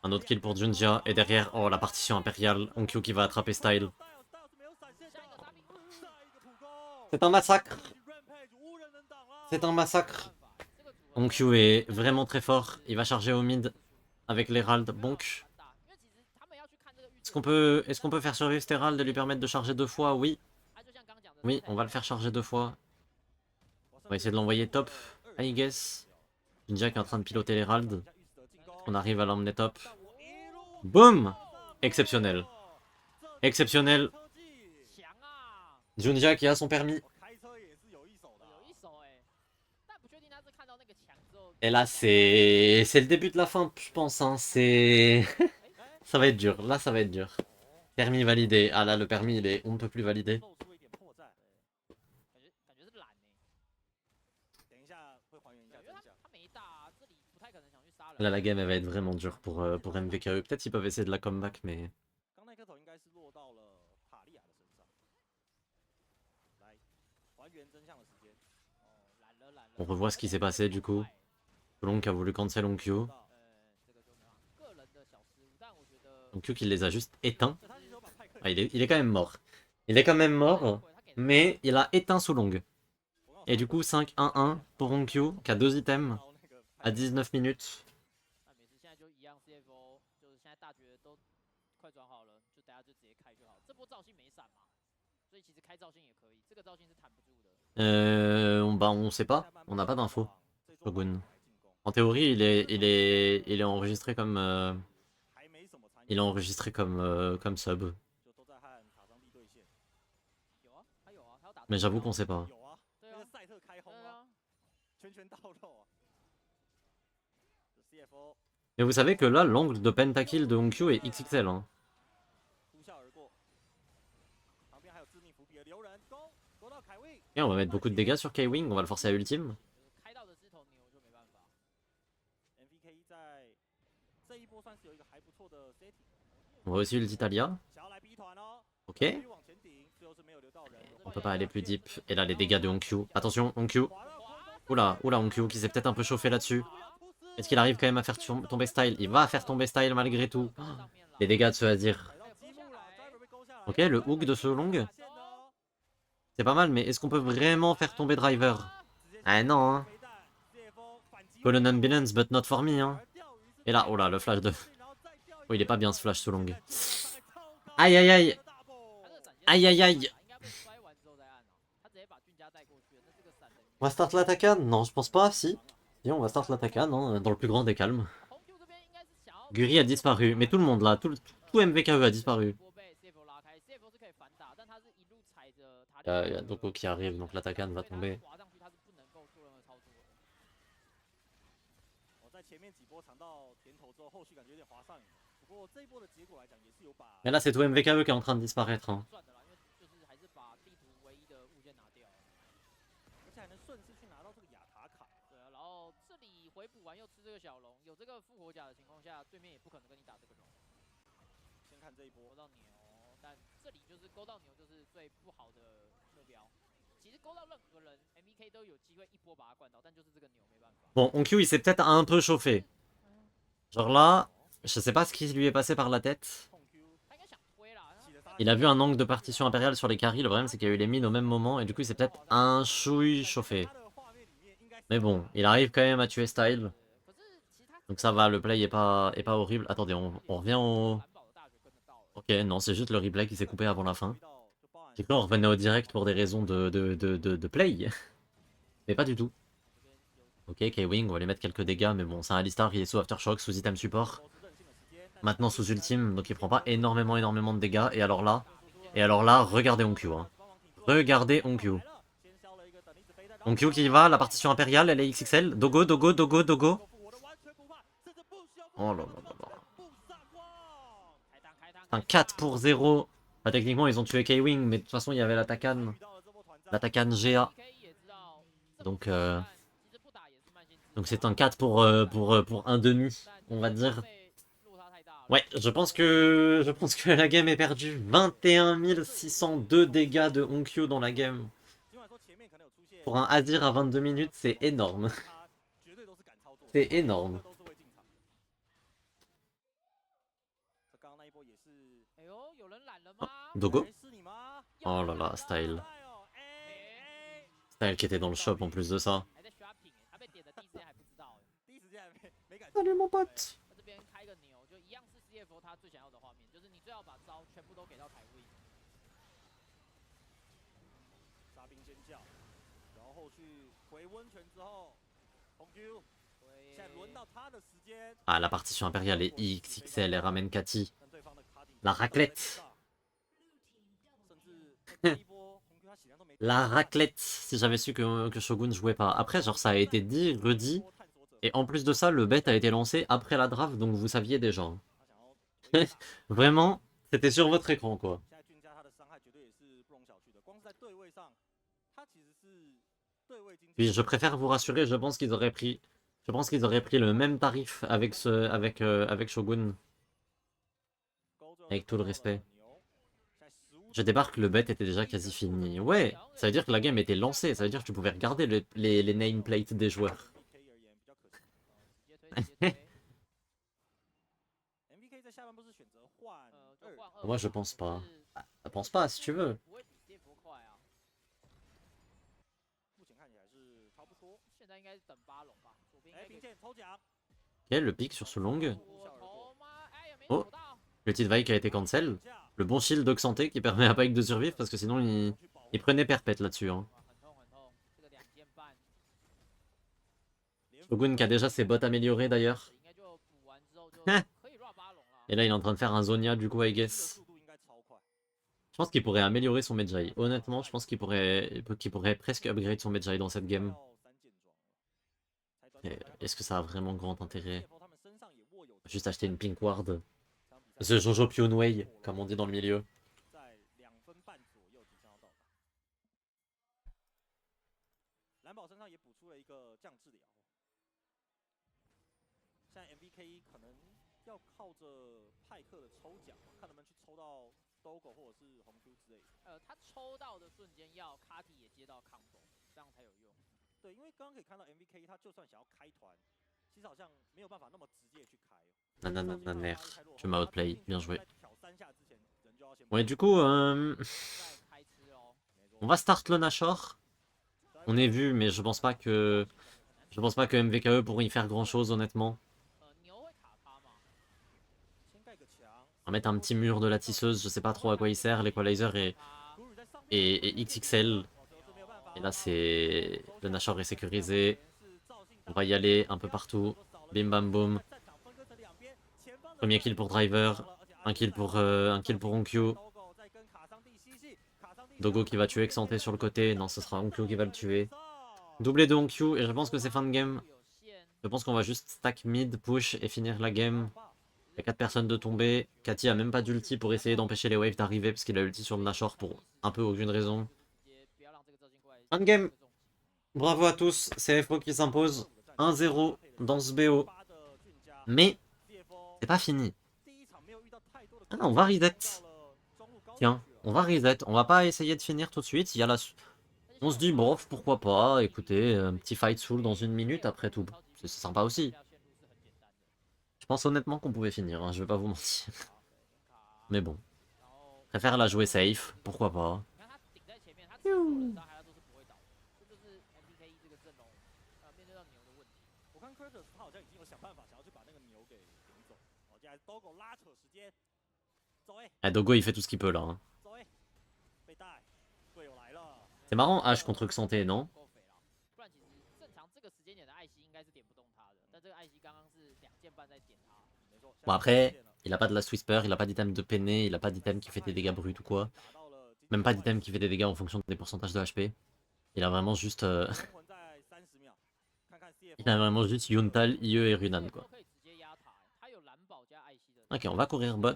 Un autre kill pour Junjia. Et derrière, oh la partition impériale. OnQ qui va attraper Style. C'est un massacre. C'est un massacre. Onkyu est vraiment très fort. Il va charger au mid avec l'Herald. Bonk. Est-ce qu'on peut faire survivre cet Herald et lui permettre de charger 2 fois? Oui. Oui, on va le faire charger 2 fois. On va essayer de l'envoyer top, I guess. Jinja qui est en train de piloter l'Herald. On arrive à l'emmener top. Boum! Exceptionnel. Exceptionnel. Junja qui a son permis. Et là, c'est le début de la fin, je pense. Hein. C'est... ça va être dur. Là, ça va être dur. Permis validé. Ah là, le permis, il est... on ne peut plus valider. Là, la game, elle va être vraiment dure pour MVKE. Peut-être qu'ils peuvent essayer de la comeback, mais... On revoit ce qui s'est passé, du coup. Long qui a voulu cancel Onkyo. Onkyo qui les a juste éteints. Ah, il est quand même mort. Il est quand même mort, mais il a éteint Solong. Et du coup, 5-1-1 pour Onkyo, qui a 2 items à 19 minutes. Bah on sait pas, on n'a pas d'infos. Shogun. En théorie, il est enregistré comme comme sub. Mais j'avoue qu'on sait pas. Mais vous savez que là, l'angle de pentakill de Onkyo est XXL. Hein. Et on va mettre beaucoup de dégâts sur K-Wing, on va le forcer à ultime. On va aussi ulti Talia. Ok. On peut pas aller plus deep. Et là, les dégâts de Onkyo. Attention, Onkyo. Oula, oula, Onkyo qui s'est peut-être un peu chauffé là-dessus. Est-ce qu'il arrive quand même à faire tomber Style? Il va faire tomber Style malgré tout. Oh, les dégâts de ce Azir. Ok, le hook de ce long. C'est pas mal, mais est-ce qu'on peut vraiment faire tomber Driver? Ah non, hein. Call an ambulance, but not for me, hein. Et là, oh là, le flash de... Oh, il est pas bien ce flash Solong. Aïe aïe aïe. Aïe aïe aïe. On va start l'attaquan? Non, je pense pas, si. Si, on va start l'attaquan, hein, dans le plus grand des calmes. Guri a disparu, mais tout le monde là, tout MVKE a disparu. Il y a Doko qui arrive, donc l'attaquan va tomber. Mais là, c'est tout MVKE qui est en train de disparaître. Hein. Bon, Onkyo il s'est peut-être un peu chauffé. Genre là, je sais pas ce qui lui est passé par la tête. Il a vu un angle de partition impériale sur les carries, le problème c'est qu'il y a eu les mines au même moment et du coup il s'est peut-être un chouille chauffé. Mais bon, il arrive quand même à tuer Style. Donc ça va, le play est pas horrible. Attendez, on revient au... Ok, non, c'est juste le replay qui s'est coupé avant la fin. J'ai cru qu'on revenait au direct pour des raisons de play. Mais pas du tout. Ok, K-Wing, on va lui mettre quelques dégâts, mais bon, c'est un Alistar, il est sous Aftershock, sous item support. Maintenant sous ultime, donc il prend pas énormément de dégâts. Et alors là, regardez Onkyo. Hein. Regardez Onkyo. Onkyo qui va, la partition impériale, elle est XXL. Dogo, Dogo, Dogo, Dogo. Oh là là là là. Un 4 pour 0. Bah, techniquement, ils ont tué K-Wing, mais de toute façon, il y avait l'attaquan. L'attaquan GA. Donc c'est un 4 pour un demi, on va dire. Ouais, je pense que la game est perdue. 21 602 dégâts de Onkyo dans la game. Pour un Azir à 22 minutes, c'est énorme. C'est énorme. Dogo? Oh là là, Style. C'est elle qui était dans le shop en plus de ça. 还在 shopping 他被点的第一时间还不知道第一时间还没感觉。 Salut mon pote. 他这边开个牛，就一样是 CFO 他最想要的画面，就是你最好把招全部都给到凯威。沙兵尖叫，然后后续回温泉之后，红 Q，现在轮到他的时间。 Ah, la partition impériale est XXL, elle ramène Cathy. 跟对方的卡迪 La raclette. 甚至第一波红 Q 他血量都没。 La raclette, si j'avais su que Shogun jouait pas. Après, genre, ça a été dit, redit. Et en plus de ça, le bet a été lancé après la draft, donc vous saviez déjà. Hein. Vraiment, c'était sur votre écran, quoi. Puis je préfère vous rassurer, je pense qu'ils auraient pris le même tarif avec avec Shogun. Avec tout le respect. Je débarque, le bet était déjà quasi fini. Ouais, ça veut dire que la game était lancée, ça veut dire que tu pouvais regarder les nameplates des joueurs. Moi je pense pas. Pense pas si tu veux. Ok, le pic sur Sulong. Oh, le Tidvaï qui a été cancel. Le bon shield d'Oxanté qui permet à Pike de survivre parce que sinon il prenait perpète là-dessus. Hein. Shogun qui a déjà ses bots améliorés d'ailleurs. Et là il est en train de faire un Zonia du coup I guess. Je pense qu'il pourrait améliorer son Medjay. Honnêtement je pense qu'il pourrait presque upgrade son Medjay dans cette game. Est-ce que ça a vraiment grand intérêt? Juste acheter une Pink Ward. The Jojo Pionway, comme on dit dans le milieu. Dogo 或者是红 Q 之类的。他抽到的瞬间要 Carty 也接到 combo， 这样才有用。对，因为刚刚可以看到 MVK 他就算想要开团，其实好像没有办法那么直接去开。Nanananer, je m'as outplay, bien joué. 挑3下之前人就要先。Ouais, du coup, on va start le Nashor. On est vu, mais je pense pas que MVKE pourrait y faire grand chose honnêtement. On va mettre un petit mur de la tisseuse, je sais pas trop à quoi il sert, l'Equalizer et XXL. Et là c'est... Le Nashor est sécurisé. On va y aller un peu partout. Bim bam boum. Premier kill pour Driver. Un kill pour Onkyu. Dogo qui va tuer Xanté sur le côté. Non, ce sera Onkyu qui va le tuer. Doublé de Onkyu et je pense que c'est fin de game. Je pense qu'on va juste stack mid, push et finir la game. Il y a 4 personnes de tomber. Cathy a même pas d'ulti pour essayer d'empêcher les waves d'arriver parce qu'il a ulti sur le Nashor pour un peu aucune raison. Fin de game. Bravo à tous, c'est FO qui s'impose 1-0 dans ce BO. Mais c'est pas fini. Ah, on va reset. Tiens, on va reset. On va pas essayer de finir tout de suite. Il y a la... On se dit, bon, pourquoi pas. Écoutez, un petit fight soul dans 1 minute après tout. C'est sympa aussi. Je pense honnêtement qu'on pouvait finir, hein, je vais pas vous mentir. Mais bon. Préfère la jouer safe, pourquoi pas. Ah, Dogo il fait tout ce qu'il peut là. Hein. C'est marrant H contre Xanté, non? Bon après, il a pas de Last Whisper, il a pas d'item de peiné, il a pas d'item qui fait des dégâts bruts ou quoi. Même pas d'item qui fait des dégâts en fonction des pourcentages de HP. Il a vraiment juste... Il a vraiment juste Yuntal, IE et Runan quoi. Ok, on va courir bot.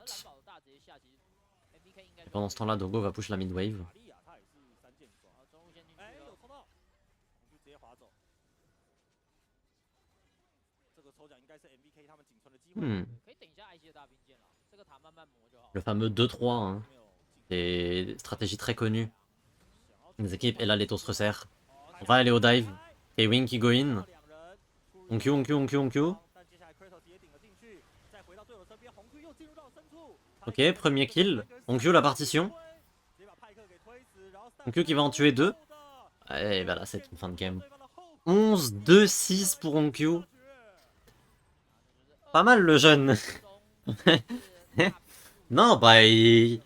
Et pendant ce temps là, Dogo va push la mid wave. Le fameux 2-3, hein. C'est stratégie très connue. Les équipes, et là les toss resserrent. On va aller au dive. Et Wing qui go in. Onkyu. Ok, premier kill. Onkyu la partition. Onkyu qui va en tuer 2. Et voilà, c'est une fin de game. 11-2-6 pour Onkyo. Pas mal le jeune. Non, bah il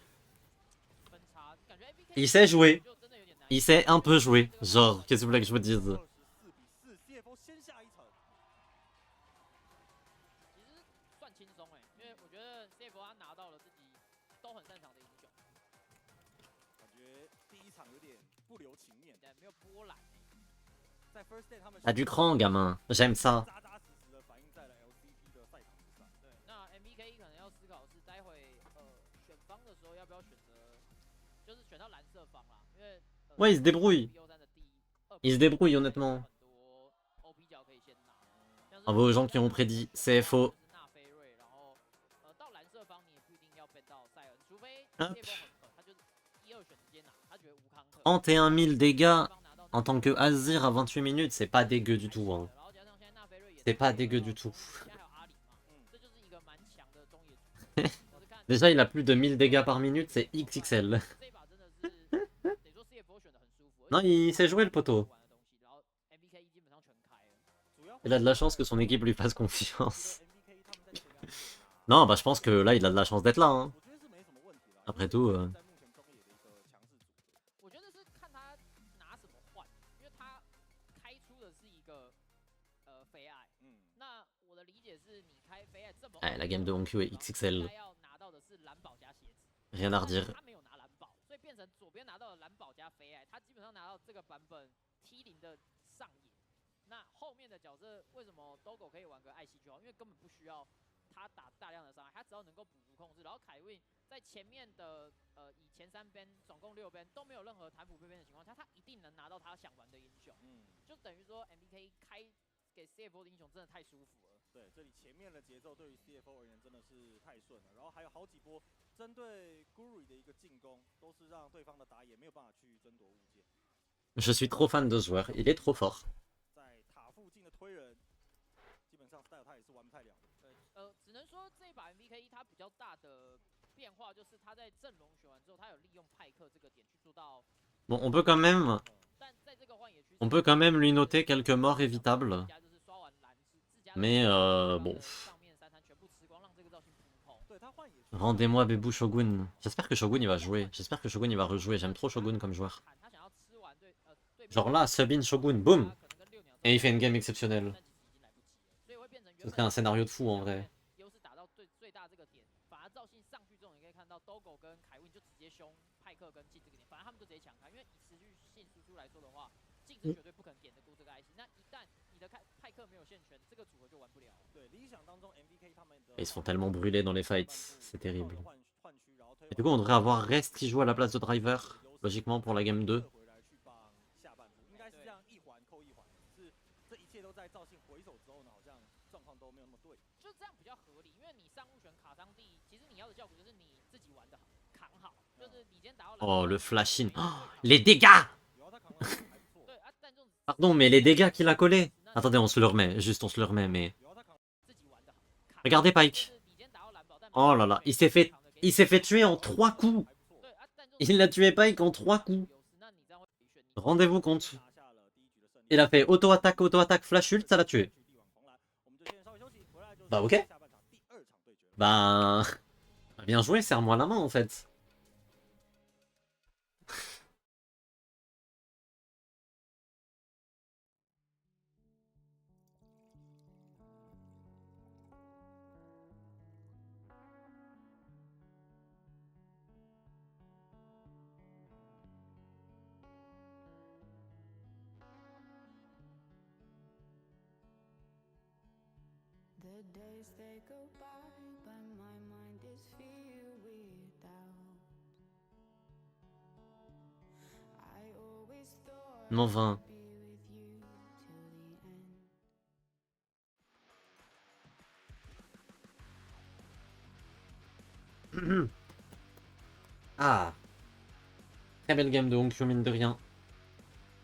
sait jouer. Il sait un peu jouer. Genre, qu'est-ce que vous voulez que je vous dise? 24比4，CFO 先下一层。其实算轻松因为我觉得 CFO 他拿到了自己都很擅长的英雄，感觉第一场有点不留情面，对，没有波澜在 First Day 他们 T'as du cran, gamin. J'aime ça. 扎扎实实的反映在了 LCT 的赛场之上。对，那 MBK 可能要思考是待会选方的时候要不要选择，就是选到蓝色方啦，因为Ouais, il se débrouille. BO3的第2 Il se débrouille, honnêtement. 很多 OP 角可以先拿。 Bravo aux gens qui ont prédit CFO. 纳菲瑞，然后到蓝色方你也不一定要 ban 到塞恩，除非 Hop. CFO 很狠，他就是1、2选直接拿，他觉得无康特。 31 000 dégâts en tant que Azir à 28 minutes, c'est pas dégueu du tout. Hein. 然后加上现在纳菲瑞也 C'est pas dégueu du tout. 现在还有阿里嘛，这就是一个蛮强的中野组。我是看 Déjà, il a plus de 1000 dégâts par minute, c'est XXL. 这一把真的是等于说 CFO 选的很舒服。 Non, il sait jouer le poteau. 玩的东西，然后 MBK 基本上全开了。主要 Il a de la chance que son équipe lui fasse confiance. MBK 他们在前两队Non, bah je pense que là, il a de la chance d'être là. Hein. 我觉得是没什么问题啦。 Après tout, 在目前中野的一个强势组合。我觉得是看他拿什么换，因为他开出的是一个肥矮。那我的理解是你开肥矮这么 Ouais, la game de Onkyo est 应 XXL. 该要拿到的是蓝宝加鞋子。 Rien à redire. 他没有拿蓝宝，所以变成左边拿到了蓝宝加肥矮，他基本上拿到这个版本 T0的上野。那后面的角色为什么 Dogo 可以玩个艾希就好？因为根本不需要他打大量的伤害，他只要能够补足控制。然后凯文在前面的以前3边总共6边都没有任何弹补被边的情况下，他一定能拿到他想玩的英雄。就等于说 MBK 开给 CFO 的英雄真的太舒服了。对，这里前面的节奏对于 CFO 而言真的是太顺了，然后还有好几波针对 Guru 的一个进攻，都是让对方的打野没有办法去争夺物件。 Je suis trop fan de ce joueur. Il est trop fort. 在塔附近的推人，基本上 style 他也是玩不太了的。对，只能说这一把 MBK 它比较大的变化就是他在阵容选完之后，他有利用派克这个点去做到。 Bon, on peut quand même... 但在这个换野区， On peut quand même lui noter quelques morts évitables. Mais bon... 上面3滩全部吃光，让这个造型扑空。对他换野区， Rendez-moi Bébou Shogun. J'espère que Shogun il va jouer. J'espère que Shogun il va rejouer. J'aime trop Shogun comme joueur. 他想要吃完对对面 Genre là, sub-in Shogun, boum. 可能跟6鸟 Et il fait une game exceptionnelle. 但其实已经来不及了，所以会变成 Ce serait un scénario de fou en vrai. 优势打到最大这个点，反而赵信上去之后，你可以看到 Dogo 跟凯文就直接凶派克跟镜这个点，反而他们就直接抢开，因为以持续性输出来说的话，镜是绝对不可能点得过这个 IC。那一旦你的派克没有线权，这个组合就玩不了。对理想当中 MBK 他们的 Ils se font tellement brûler dans les fights. C'est terrible. Et du coup, on devrait avoir Rest qui joue à la place de Driver. Logiquement pour la game 2. 回来去帮下半部，应该是这样一环扣一环，只是这一切都在赵信回手之后呢，好像状况都没有那么对。就是这样比较合理，因为你上路选卡桑蒂，其实你要的效果就是你自己玩的好，扛好，就是你今天打到。Oh, le flash in. Oh, les dégâts! 有他扛的还不错，对啊，但这种 Pardon, mais les dégâts qu'il a collés. Attendez, on se le remet. Juste, on se le remet, mais... 有他扛。 自己玩的好。 Regardez Pike. Oh là là, il s'est fait tuer en 3 coups. Il a tué Pike en 3 coups. Rendez-vous compte. Il a fait auto-attaque, flash ult, ça l'a tué. Bah ok. Bah... Bien joué, serre-moi la main en fait. The days they go by, but my mind is filled with doubt. I always thought M'en vain. I'd be with you till the end. Ah. Très belle game de Onkyo, mine de rien.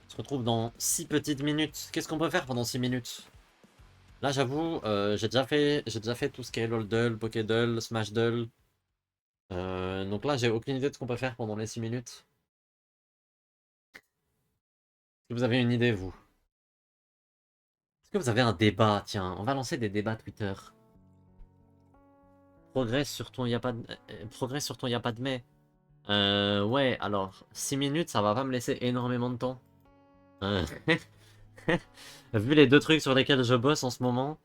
On se retrouve dans 6 petites minutes. Qu'est-ce qu'on peut faire pendant 6 minutes? Là, j'avoue, j'ai déjà fait tout ce qui est LOL-Duel, Poké-Duel, Smash-Duel. Donc là, j'ai aucune idée de ce qu'on peut faire pendant les 6 minutes. que vous avez une idée, vous? Est-ce que vous avez un débat? Tiens, on va lancer des débats Twitter. Progresse sur ton y a pas de... Progresse sur ton y a pas de mais. Ouais, alors, 6 minutes, ça va pas me laisser énormément de temps. Euh, Vu les deux trucs sur lesquels je bosse en ce moment,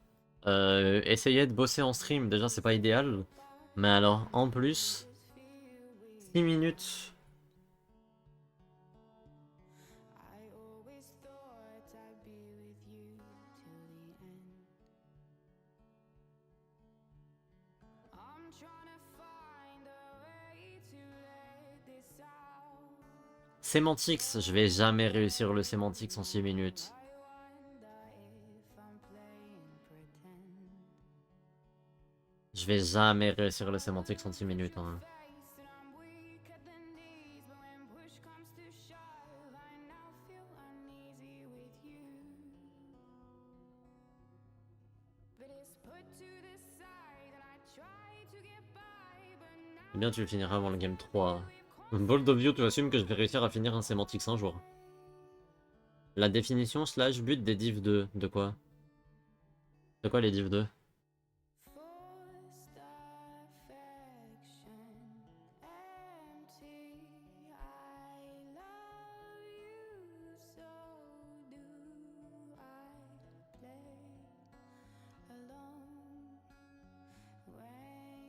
essayer de bosser en stream, déjà, c'est pas idéal. Mais alors, en plus, 6 minutes... I always thought I'd be with you till the end. I'm trying to find a way to let this out. Sémantics, je vais jamais réussir le sémantics en 6 minutes. I wonder if I'm playing pretend. Je vais jamais réussir le sémantics en 6 minutes. Hein. Face and I'm weak at the knees, but when push comes to shove, I now feel uneasy with you. But it's put to the side and I try to get by, but now Eh bien, tu le finiras avant le game 3. Bold of you, tu assumes que je vais réussir à finir un sémantics un jour. La définition slash but des div 2. De quoi? De quoi les div 2? forced affection, empty. I love you, so do I play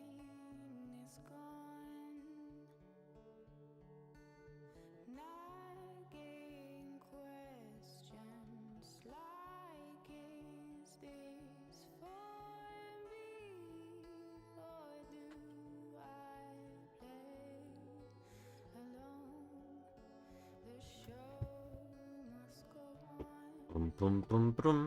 alone when it's gone. Nagging questions like, is this for me, or do I play alone? The show must go on. Pum pum pum pum.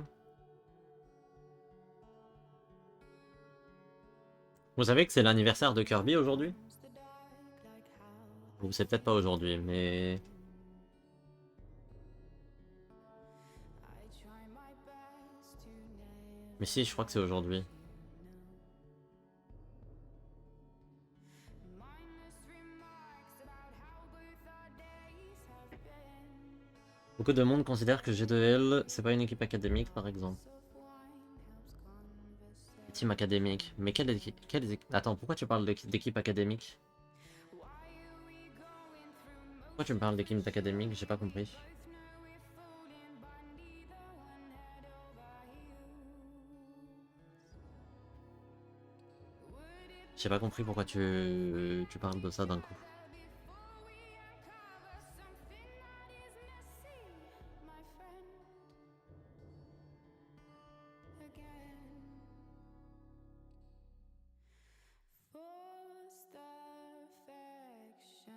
Vous savez que c'est l'anniversaire de Kirby aujourd'hui? The dark like how Ou c'est peut-être pas aujourd'hui, mais... I try my best to never Mais si, je crois que c'est aujourd'hui. mindless remarks about how both our days have been. Beaucoup de monde considère que G2L, c'est pas une équipe académique, par exemple. Of wine helps conversation. Team académique. Mais quelle équipe... Attends, pourquoi tu parles d'équipe académique? Why are we going through Pourquoi tu me parles d'équipe académique? J'ai pas compris. both know we're folding, but neither one head over heels? Would it J'ai pas compris pourquoi tu parles de ça d'un coup. before we uncover something that is messy, my friend? Again, forced affection,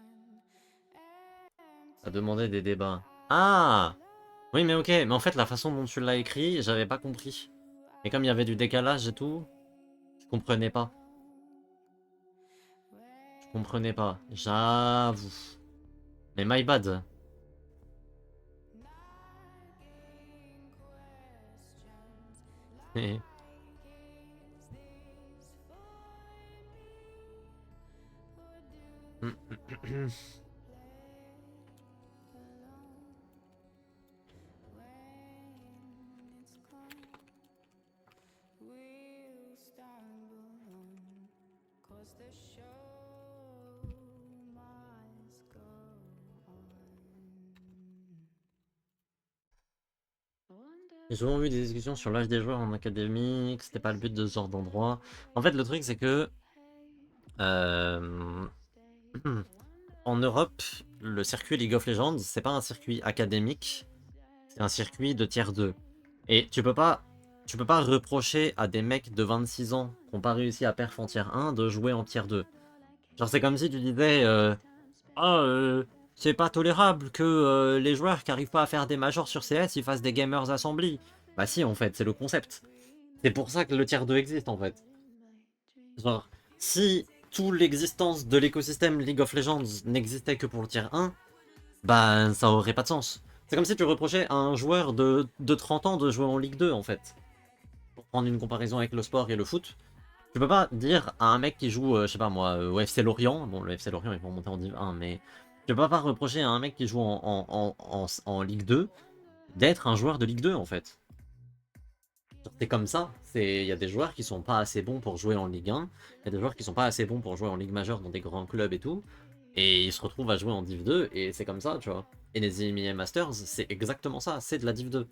T'as demandé des débats. Ah! Oui, mais ok, mais en fait, la façon dont tu l'as écrit, j'avais pas compris. Et comme il y avait du décalage et tout, je comprenais pas. Je comprenais pas, j'avoue. Mais my bad. Eh. we'll stumble on, 'cause the show must go on. J'ai souvent vu des discussions sur l'âge des joueurs en académie, que c'était pas le but de ce genre d'endroit. En fait, le truc, c'est que... en Europe, le circuit League of Legends, c'est pas un circuit académique, c'est un circuit de tier 2. Et tu peux pas reprocher à des mecs de 26 ans qui n'ont pas réussi à perf en tier 1 de jouer en tier 2. Genre c'est comme si tu disais c'est pas tolérable que les joueurs qui arrivent pas à faire des majors sur CS ils fassent des gamers assembly. Bah si en fait, c'est le concept. C'est pour ça que le tier 2 existe en fait. Genre, si toute l'existence de l'écosystème League of Legends n'existait que pour le tier 1, bah ça aurait pas de sens. C'est comme si tu reprochais à un joueur de 30 ans de jouer en Ligue 2 en fait. Pour prendre une comparaison avec le sport et le foot. Tu peux pas dire à un mec qui joue, je sais pas moi, au FC Lorient, bon le FC Lorient ils vont monter en Div 1, mais tu peux pas reprocher à un mec qui joue en Ligue 2 d'être un joueur de Ligue 2 en fait. C'est comme ça. Il y a des joueurs qui sont pas assez bons pour jouer en Ligue 1. Il y a des joueurs qui sont pas assez bons pour jouer en Ligue majeure dans des grands clubs et tout. Et ils se retrouvent à jouer en Div 2 et c'est comme ça, tu vois. Et les IMIA Masters, c'est exactement ça. C'est de la Div 2.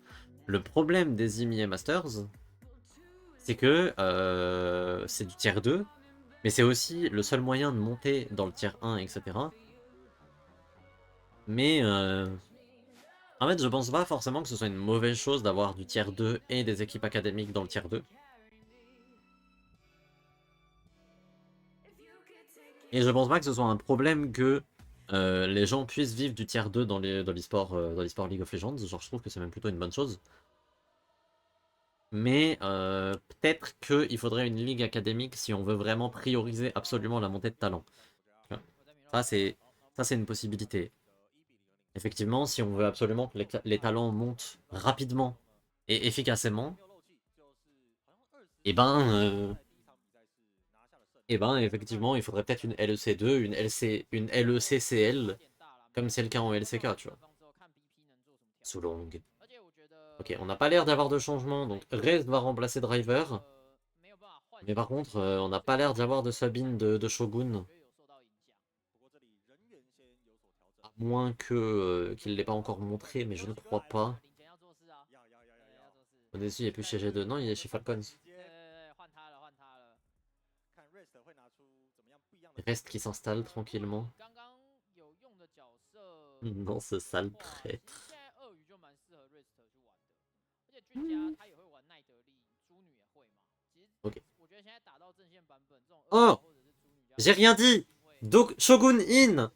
Le problème des IMIA Masters, c'est que c'est du tiers 2. Mais c'est aussi le seul moyen de monter dans le tiers 1, etc. Mais en fait, je pense pas forcément que ce soit une mauvaise chose d'avoir du tiers 2 et des équipes académiques dans le tiers 2. Et je pense pas que ce soit un problème que les gens puissent vivre du tiers 2 dans l'e-sport League of Legends. Genre, je trouve que c'est même plutôt une bonne chose. Mais peut-être qu'il faudrait une ligue académique si on veut vraiment prioriser absolument la montée de talent. Ça, c'est une possibilité. Effectivement, si on veut absolument que les talents montent rapidement et efficacement, et ben, effectivement, il faudrait peut-être une LEC2, une LECCL, comme c'est le cas en LCK, tu vois. Soulong. Ok, on n'a pas l'air d'avoir de changement, donc Rez va remplacer Driver. Mais par contre, on n'a pas l'air d'y avoir de sub-in de Shogun. À moins que qu'il ne l'ait pas encore montré, mais je ne crois pas. Odesu, il est plus chez G2. Non, il est chez Falcons. Reste qui s'installe tranquillement. Non, ce sale traître. Ok. Oh! J'ai rien dit! Donc, Shogun in!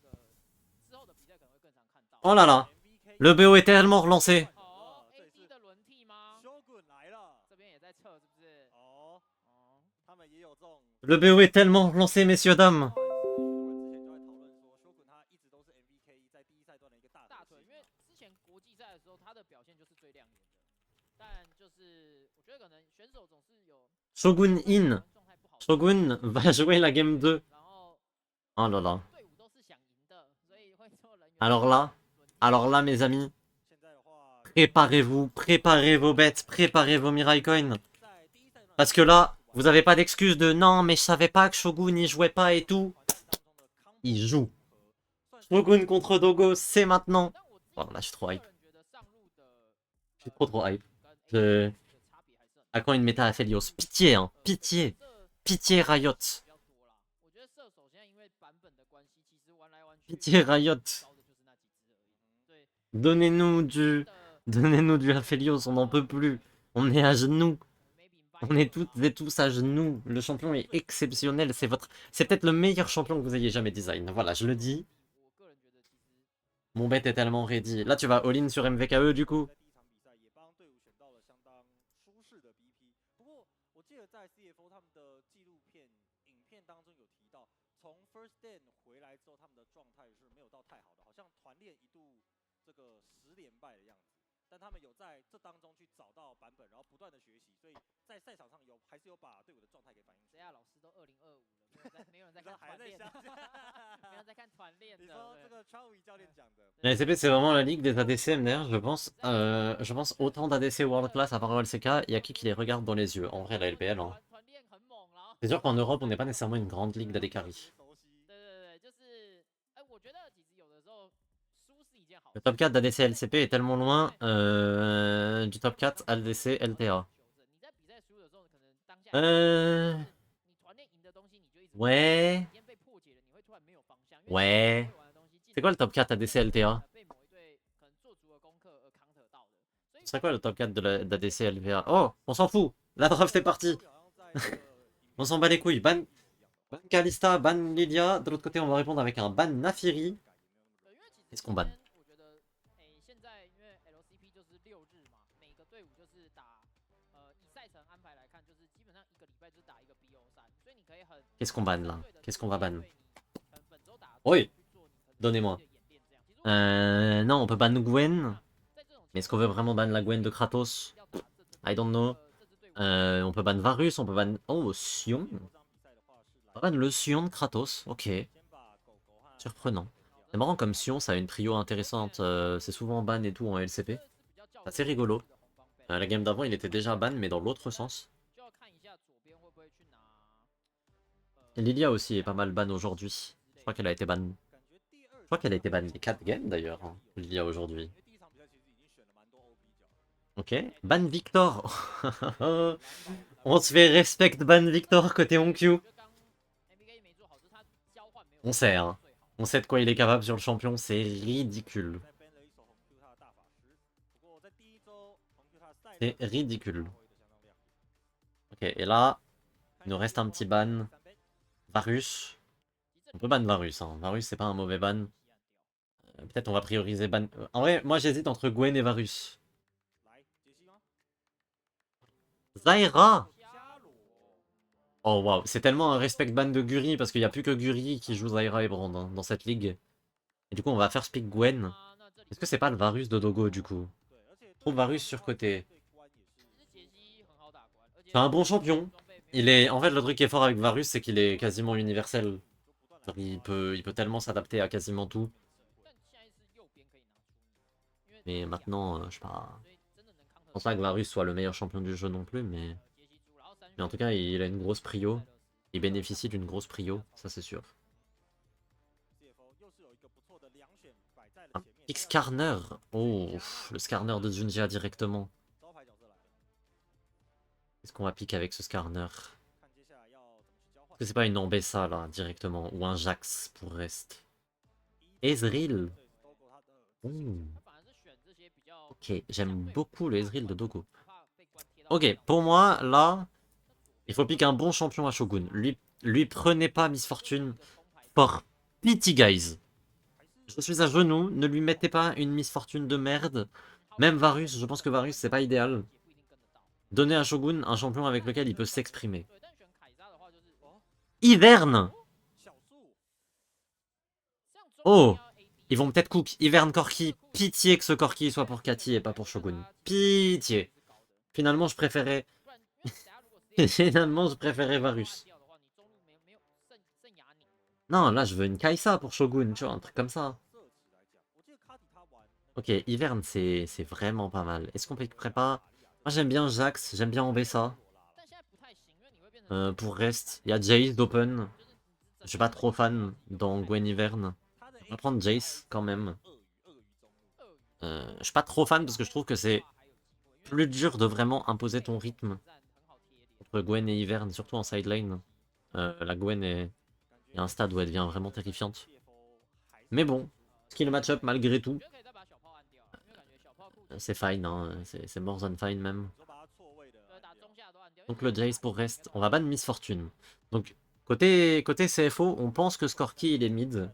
Oh là là! Le BO est tellement relancé! Le BO est tellement relancé, messieurs, dames! Shogun in! Shogun va jouer la game 2. Oh là là. Alors là, mes amis, préparez-vous, préparez vos bêtes, préparez vos Mirai Coin. Parce que là, vous n'avez pas d'excuse de non, mais je savais pas que Shogun y jouait pas et tout. Il joue. Shogun contre Dogo, c'est maintenant. Oh là, je suis trop hype. Je suis trop hype. À quand une méta Aphelios? Pitié, hein, pitié. Pitié, Riot. Pitié, Riot. Donnez-nous du Aphelios, on n'en peut plus. On est à genoux. On est toutes et tous à genoux. Le champion est exceptionnel. C'est peut-être le meilleur champion que vous ayez jamais design. Voilà, je le dis. Mon bet est tellement ready. Là, tu vas all-in sur MVKE du coup. La LCP, c'est vraiment la ligue des ADC MDR, je pense. Je pense autant d'ADC World Class à part LCK, il y a qui les regarde dans les yeux. En vrai, la LPL. Hein. C'est sûr qu'en Europe, on n'est pas nécessairement une grande ligue d'AD carry. Le top 4 d'ADC LCP est tellement loin du top 4 ADC LTA. Ouais. Ouais. C'est quoi le top 4 ADC LTA? C'est quoi le top 4 d'ADC LTA? Oh, on s'en fout. La draft est partie. On s'en bat les couilles. Ban Kalista, ban Lydia. De l'autre côté, on va répondre avec un ban Nafiri. Qu'est-ce qu'on ban? Qu'est-ce qu'on ban là? Qu'est-ce qu'on va ban? Oui. Donnez-moi. Non, on peut ban Gwen. Mais est-ce qu'on veut vraiment ban la Gwen de Kratos? I don't know. On peut ban Varus, on peut ban... Oh, Sion. On va ban le Sion de Kratos. Ok. Surprenant. C'est marrant comme Sion, ça a une trio intéressante. C'est souvent ban et tout en LCP. assez rigolo. La game d'avant, il était déjà ban, mais dans l'autre sens. Lilia aussi est pas mal ban aujourd'hui. Je crois qu'elle a été ban. Je crois qu'elle a été ban les 4 games d'ailleurs, hein, Lilia aujourd'hui. Ok. Ban Victor. On se fait respect ban Victor côté OnQ. On sait, hein. On sait de quoi il est capable sur le champion, c'est ridicule. C'est ridicule. Ok, et là, il nous reste un petit ban. Varus. On peut ban Varus, hein. Varus, c'est pas un mauvais ban. Peut-être on va prioriser ban... En vrai, moi j'hésite entre Gwen et Varus. Zyra! Oh waouh, c'est tellement un respect ban de Guri parce qu'il n'y a plus que Guri qui joue Zyra et Brand hein, dans cette ligue. Et du coup, on va faire speak Gwen. Est-ce que c'est pas le Varus de Dogo du coup? Je trouve Varus surcoté. C'est un bon champion. Il est... En fait, le truc qui est fort avec Varus, c'est qu'il est quasiment universel. Il peut tellement s'adapter à quasiment tout. Mais maintenant, je sais pas... Je pense pas que Varus soit le meilleur champion du jeu non plus, mais en tout cas, il a une grosse prio. Il bénéficie d'une grosse prio, ça c'est sûr. Un pick Skarner. Oh, le Skarner de Junjia directement. Qu'est-ce qu'on va piquer avec ce Skarner? Est-ce que c'est pas une Ambessa là, directement? Ou un Jax pour reste? Ezreal. Ok, j'aime beaucoup le Ezreal de Dogo. Ok, pour moi, là, il faut piquer un bon champion à Shogun. Lui prenez pas Miss Fortune. For pity, guys. Je suis à genoux, ne lui mettez pas une Miss Fortune de merde. Même Varus, je pense que Varus, c'est pas idéal. Donnez à Shogun un champion avec lequel il peut s'exprimer. Hiverne! Oh! Ils vont peut-être cook Hiverne Corki. Pitié que ce Corki soit pour Cathy et pas pour Shogun. Pitié. Finalement, je préférais... Finalement, je préférais Varus. Non, là, je veux une Kaisa pour Shogun, tu vois, un truc comme ça. Ok, Hiverne, c'est vraiment pas mal. Est-ce qu'on piquerait pas... Moi, j'aime bien Jax, j'aime bien Ambessa. Pour reste, il y a Jace d'Open. Je suis pas trop fan dans Gwen Hiverne. On va prendre Jace quand même. Je suis pas trop fan parce que je trouve que c'est plus dur de vraiment imposer ton rythme entre Gwen et Hiverne, surtout en side lane. La Gwen est... Il y a un stade où elle devient vraiment terrifiante. Mais bon, skill match-up malgré tout. C'est fine, hein. C'est more than fine même. Donc le Jace pour reste. On va ban Miss Fortune. Donc côté CFO, on pense que Skorki il est mid.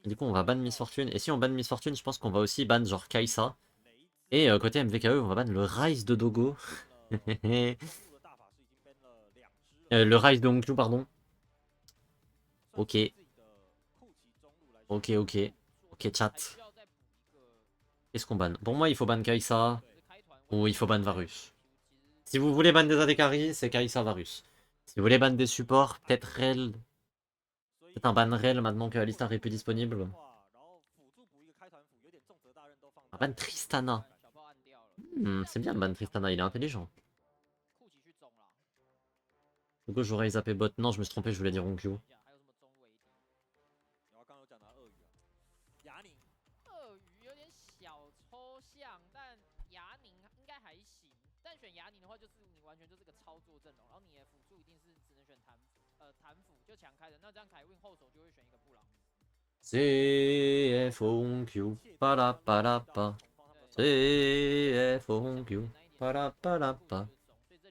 Et du coup on va ban Miss Fortune. Et si on ban Miss Fortune, je pense qu'on va aussi ban genre Kaisa. Et côté MVKE, on va ban le Rise de Dogo. Le Rise de Hongqiu, pardon. Ok. Ok, ok. Ok, chat. Qu'est-ce qu'on ban? Pour moi, il faut ban Kaisa. Ou il faut ban Varus. Si vous voulez ban des AD carry, c'est Kaisa Varus. Si vous voulez ban des supports, peut-être Rel. Peut-être un ban Rel maintenant que Alistar est plus disponible. Un ban Tristana. C'est bien le ban Tristana, il est intelligent. Du coup, j'aurais zappé bot. Non, je me suis trompé, je voulais dire Onkyo. CFO Onkyo. Palapalapa. CFO Onkyo. Palapalapa.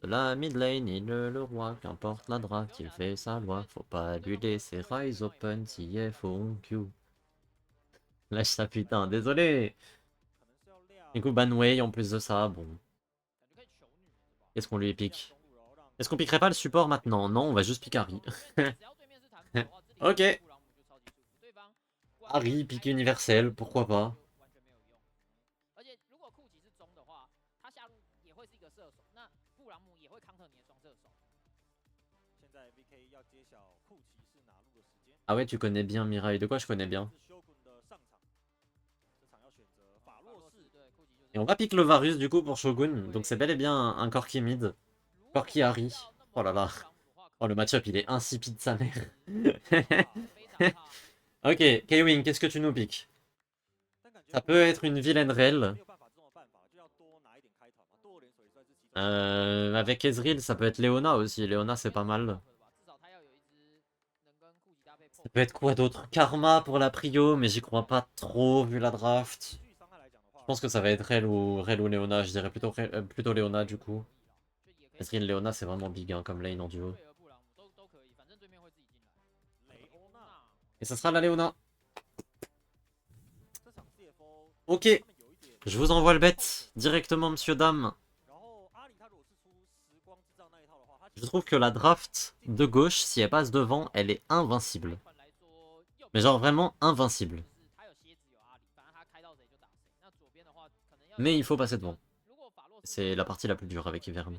De la mid lane, il est le roi, qu'importe la draft, il fait sa loi. Faut pas lui laisser Rise Open, CFO Onkyo. Lâche ça putain, désolé. Du coup, Banway en plus de ça, bon. Qu'est-ce qu'on lui pique? Est-ce qu'on piquerait pas le support maintenant? Non, on va juste piquer Harry. Ok. Harry, pique universel, pourquoi pas. Ah ouais, tu connais bien Mirai. De quoi je connais bien? 法洛士Et on va pick le Varus du coup pour Shogun. Donc c'est bel et bien un Corki mid. Corki Harry. Oh là là. Oh le match-up il est insipide sa mère. Ok, K-Wing, qu'est-ce que tu nous piques? Ça peut être une vilaine Rel. Avec Ezreal, ça peut être Leona aussi. Leona, c'est pas mal. Ça peut être quoi d'autre? Karma pour la prio, mais j'y crois pas trop vu la draft. Je pense que ça va être Rel ou Leona. Je dirais plutôt Leona du coup. Ezreal Leona, c'est vraiment big hein, comme lane en duo. Et ça sera la Leona. Ok, je vous envoie le bet directement, monsieur, dame. Je trouve que la draft de gauche, si elle passe devant, elle est invincible. Mais genre vraiment invincible. Mais il faut passer devant. C'est la partie la plus dure avec Ivern.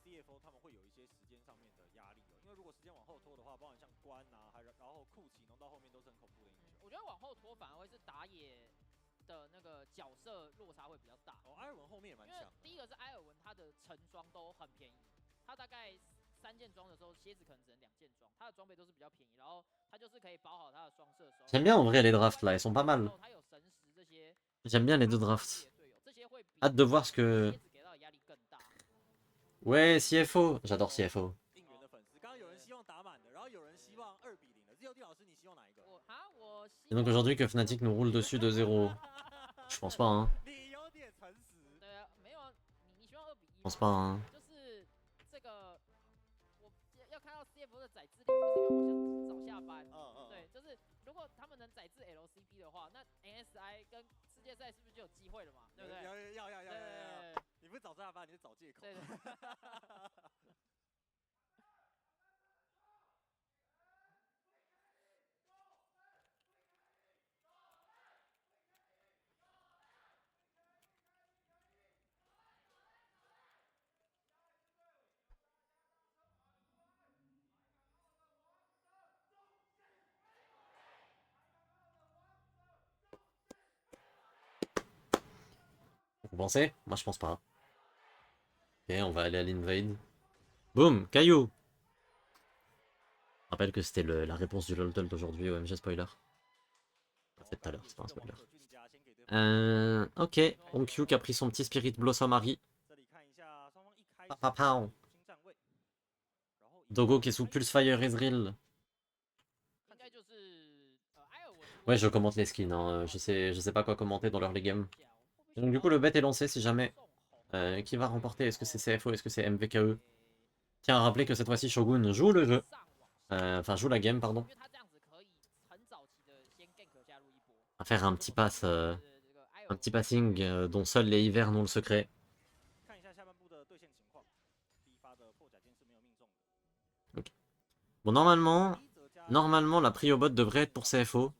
CFO 他们会有一些时间上面的压力因为如果时间往后拖的话，包含像关啊，然后库奇弄到后面都是很恐怖的英雄。我觉得往后拖反而会是打野的那个角色落差会比较大。埃尔文后面也蛮强。因为第一个是埃尔文，他的成装都很便宜，他大概3件装的时候，蝎子可能只能2件装，他的装备都是比较便宜，然后他就是可以保好他的双射手。J'aime bien en vrai les drafts là, ils sont pas mal. J'aime bien les deux drafts. Hâte de voir ce que... Ouais, CFO, j'adore CFO. Et donc aujourd'hui que Fnatic nous roule dessus de 0. Je pense pas hein. Je pense pas hein. Vous pensez? Moi je pense pas. Ok, on va aller à l'invade. Boum, caillou. Je rappelle que c'était la réponse du LOL d'aujourd'hui au MG Spoiler. C'est tout à l'heure, c'est pas un spoiler. Ok, Onkyu qui a pris son petit Spirit Blossom Harry. Dogo qui est sous Pulse Fire Ezreal. Ouais, je commente les skins, hein. Je sais pas quoi commenter dans leur game. Donc du coup le bet est lancé si jamais. Qui va remporter? Est-ce que c'est CFO? Est-ce que c'est MVKE? Tiens à rappeler que cette fois-ci Shogun joue le jeu. Enfin joue la game pardon. À faire un petit pass, un petit passing dont seuls les hivers ont le secret. Okay. Bon normalement la prio bot devrait être pour CFO.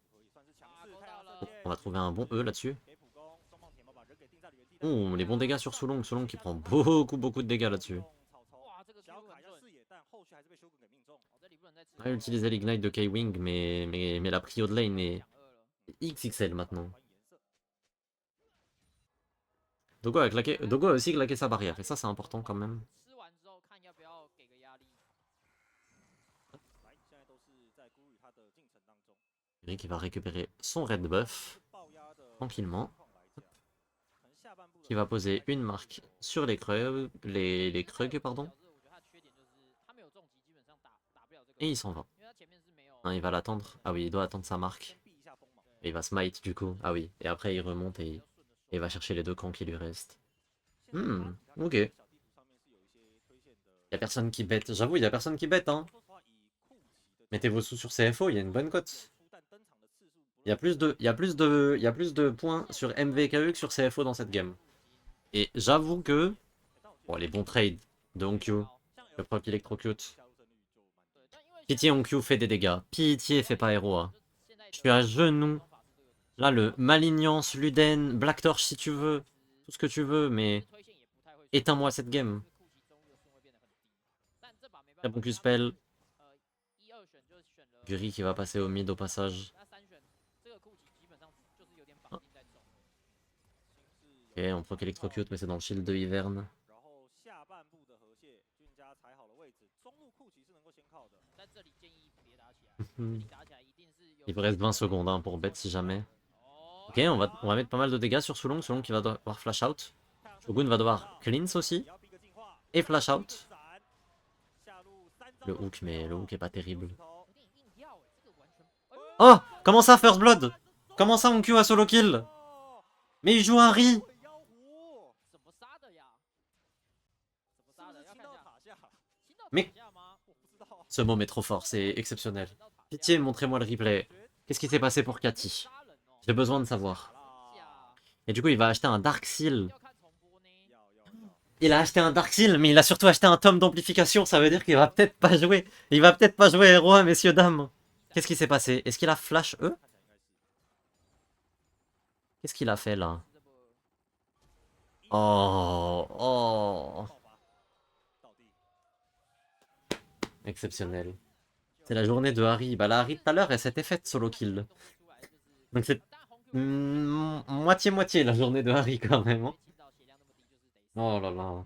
On va trouver un bon E là-dessus. Oh, les bons dégâts sur Soulong. Soulong qui prend beaucoup de dégâts là-dessus. On va utiliser l'ignite de K-Wing, mais la prio de lane est XXL maintenant. Dogo a aussi claqué sa barrière, et ça c'est important quand même. Eric va récupérer son red buff tranquillement. Qui va poser une marque sur les Krug, pardon. Et il s'en va. Hein, il va l'attendre. Ah oui, il doit attendre sa marque. Et il va smite du coup. Ah oui, et après il remonte et il va chercher les 2 camps qui lui restent. Ok. Il y a personne qui bête. J'avoue, il y a personne qui bête, hein. Mettez vos sous sur CFO, il y a une bonne cote. Il y a plus de points sur MVKE que sur CFO dans cette game. Et j'avoue que... Bon, les bons trades de Onkyu. Le proc Electrocute. Pitié, Onkyu fait des dégâts. Pitié, fait pas héros. Hein. Je suis à genoux. Là, le Malignance, Luden, Black Torch si tu veux. tout ce que tu veux, mais 推线也不太会顺， éteins-moi cette game. 就是库奇中路的顺位变得很低。但这把没办 Très 法， bon 因为他 Q-spell. 们1、2选就选了 Guri qui va passer au mid au passage. 那3选这个库奇基本上就是有点绑定在中了。 Ok, on proc électrocute, mais c'est dans le shield de Hiverne. 然后下半部的河蟹，俊家踩好了位置，中路库奇是能够先靠的。在这里建议别打起来，这里打起来一定是有。 Il vous reste 20 secondes hein, pour bet si jamais. 哦 Ok, on va mettre pas mal de dégâts sur Soulong. Soulong qui va devoir flash out. Shogun va devoir cleanse aussi. 也要逼个进化， Et flash out. 闪下路3招 Le 都 hook, 是没 mais 有 le hook est pas terrible. 有点硬跳哎，这个完全。哎呦 Oh! Comment ça, First Blood? Comment ça, on Q a solo kill? 哦 Mais il joue un Ri! 会妖狐，怎么杀的呀？怎么是杀的？不是亲要看一下。到塔下？亲到 Mais- 塔下吗？我不知道。 Ce moment est trop fort, c'est exceptionnel. 到塔下 Pitié, montrez-moi le replay. Qu'est-ce qui s'est passé pour Cathy? 杀人哦。 J'ai besoin de savoir. 啦 Et du coup, il va acheter un Dark Seal. 要看重播呢。要。 Il a acheté un Dark Seal, mais il a surtout acheté un tome d'amplification. Ça veut dire qu'il va peut-être pas jouer. Il va peut-être pas jouer héros, messieurs, dames. Qu'est-ce qui s'est passé? Est-ce qu'il a flash E? 看起来应该是 Qu'est-ce qu'il a fait là? 这不 Oh, oh. 爆发倒地， Exceptionnel. C'est la journée de Harry. Bah, la Harry tout à l'heure, elle s'était faite solo kill. 弄出来就是。 Donc c'est 但红 Q moitié-moitié la journée de Harry quand même. hein. 清到血量那么低，就是得。 Oh là là.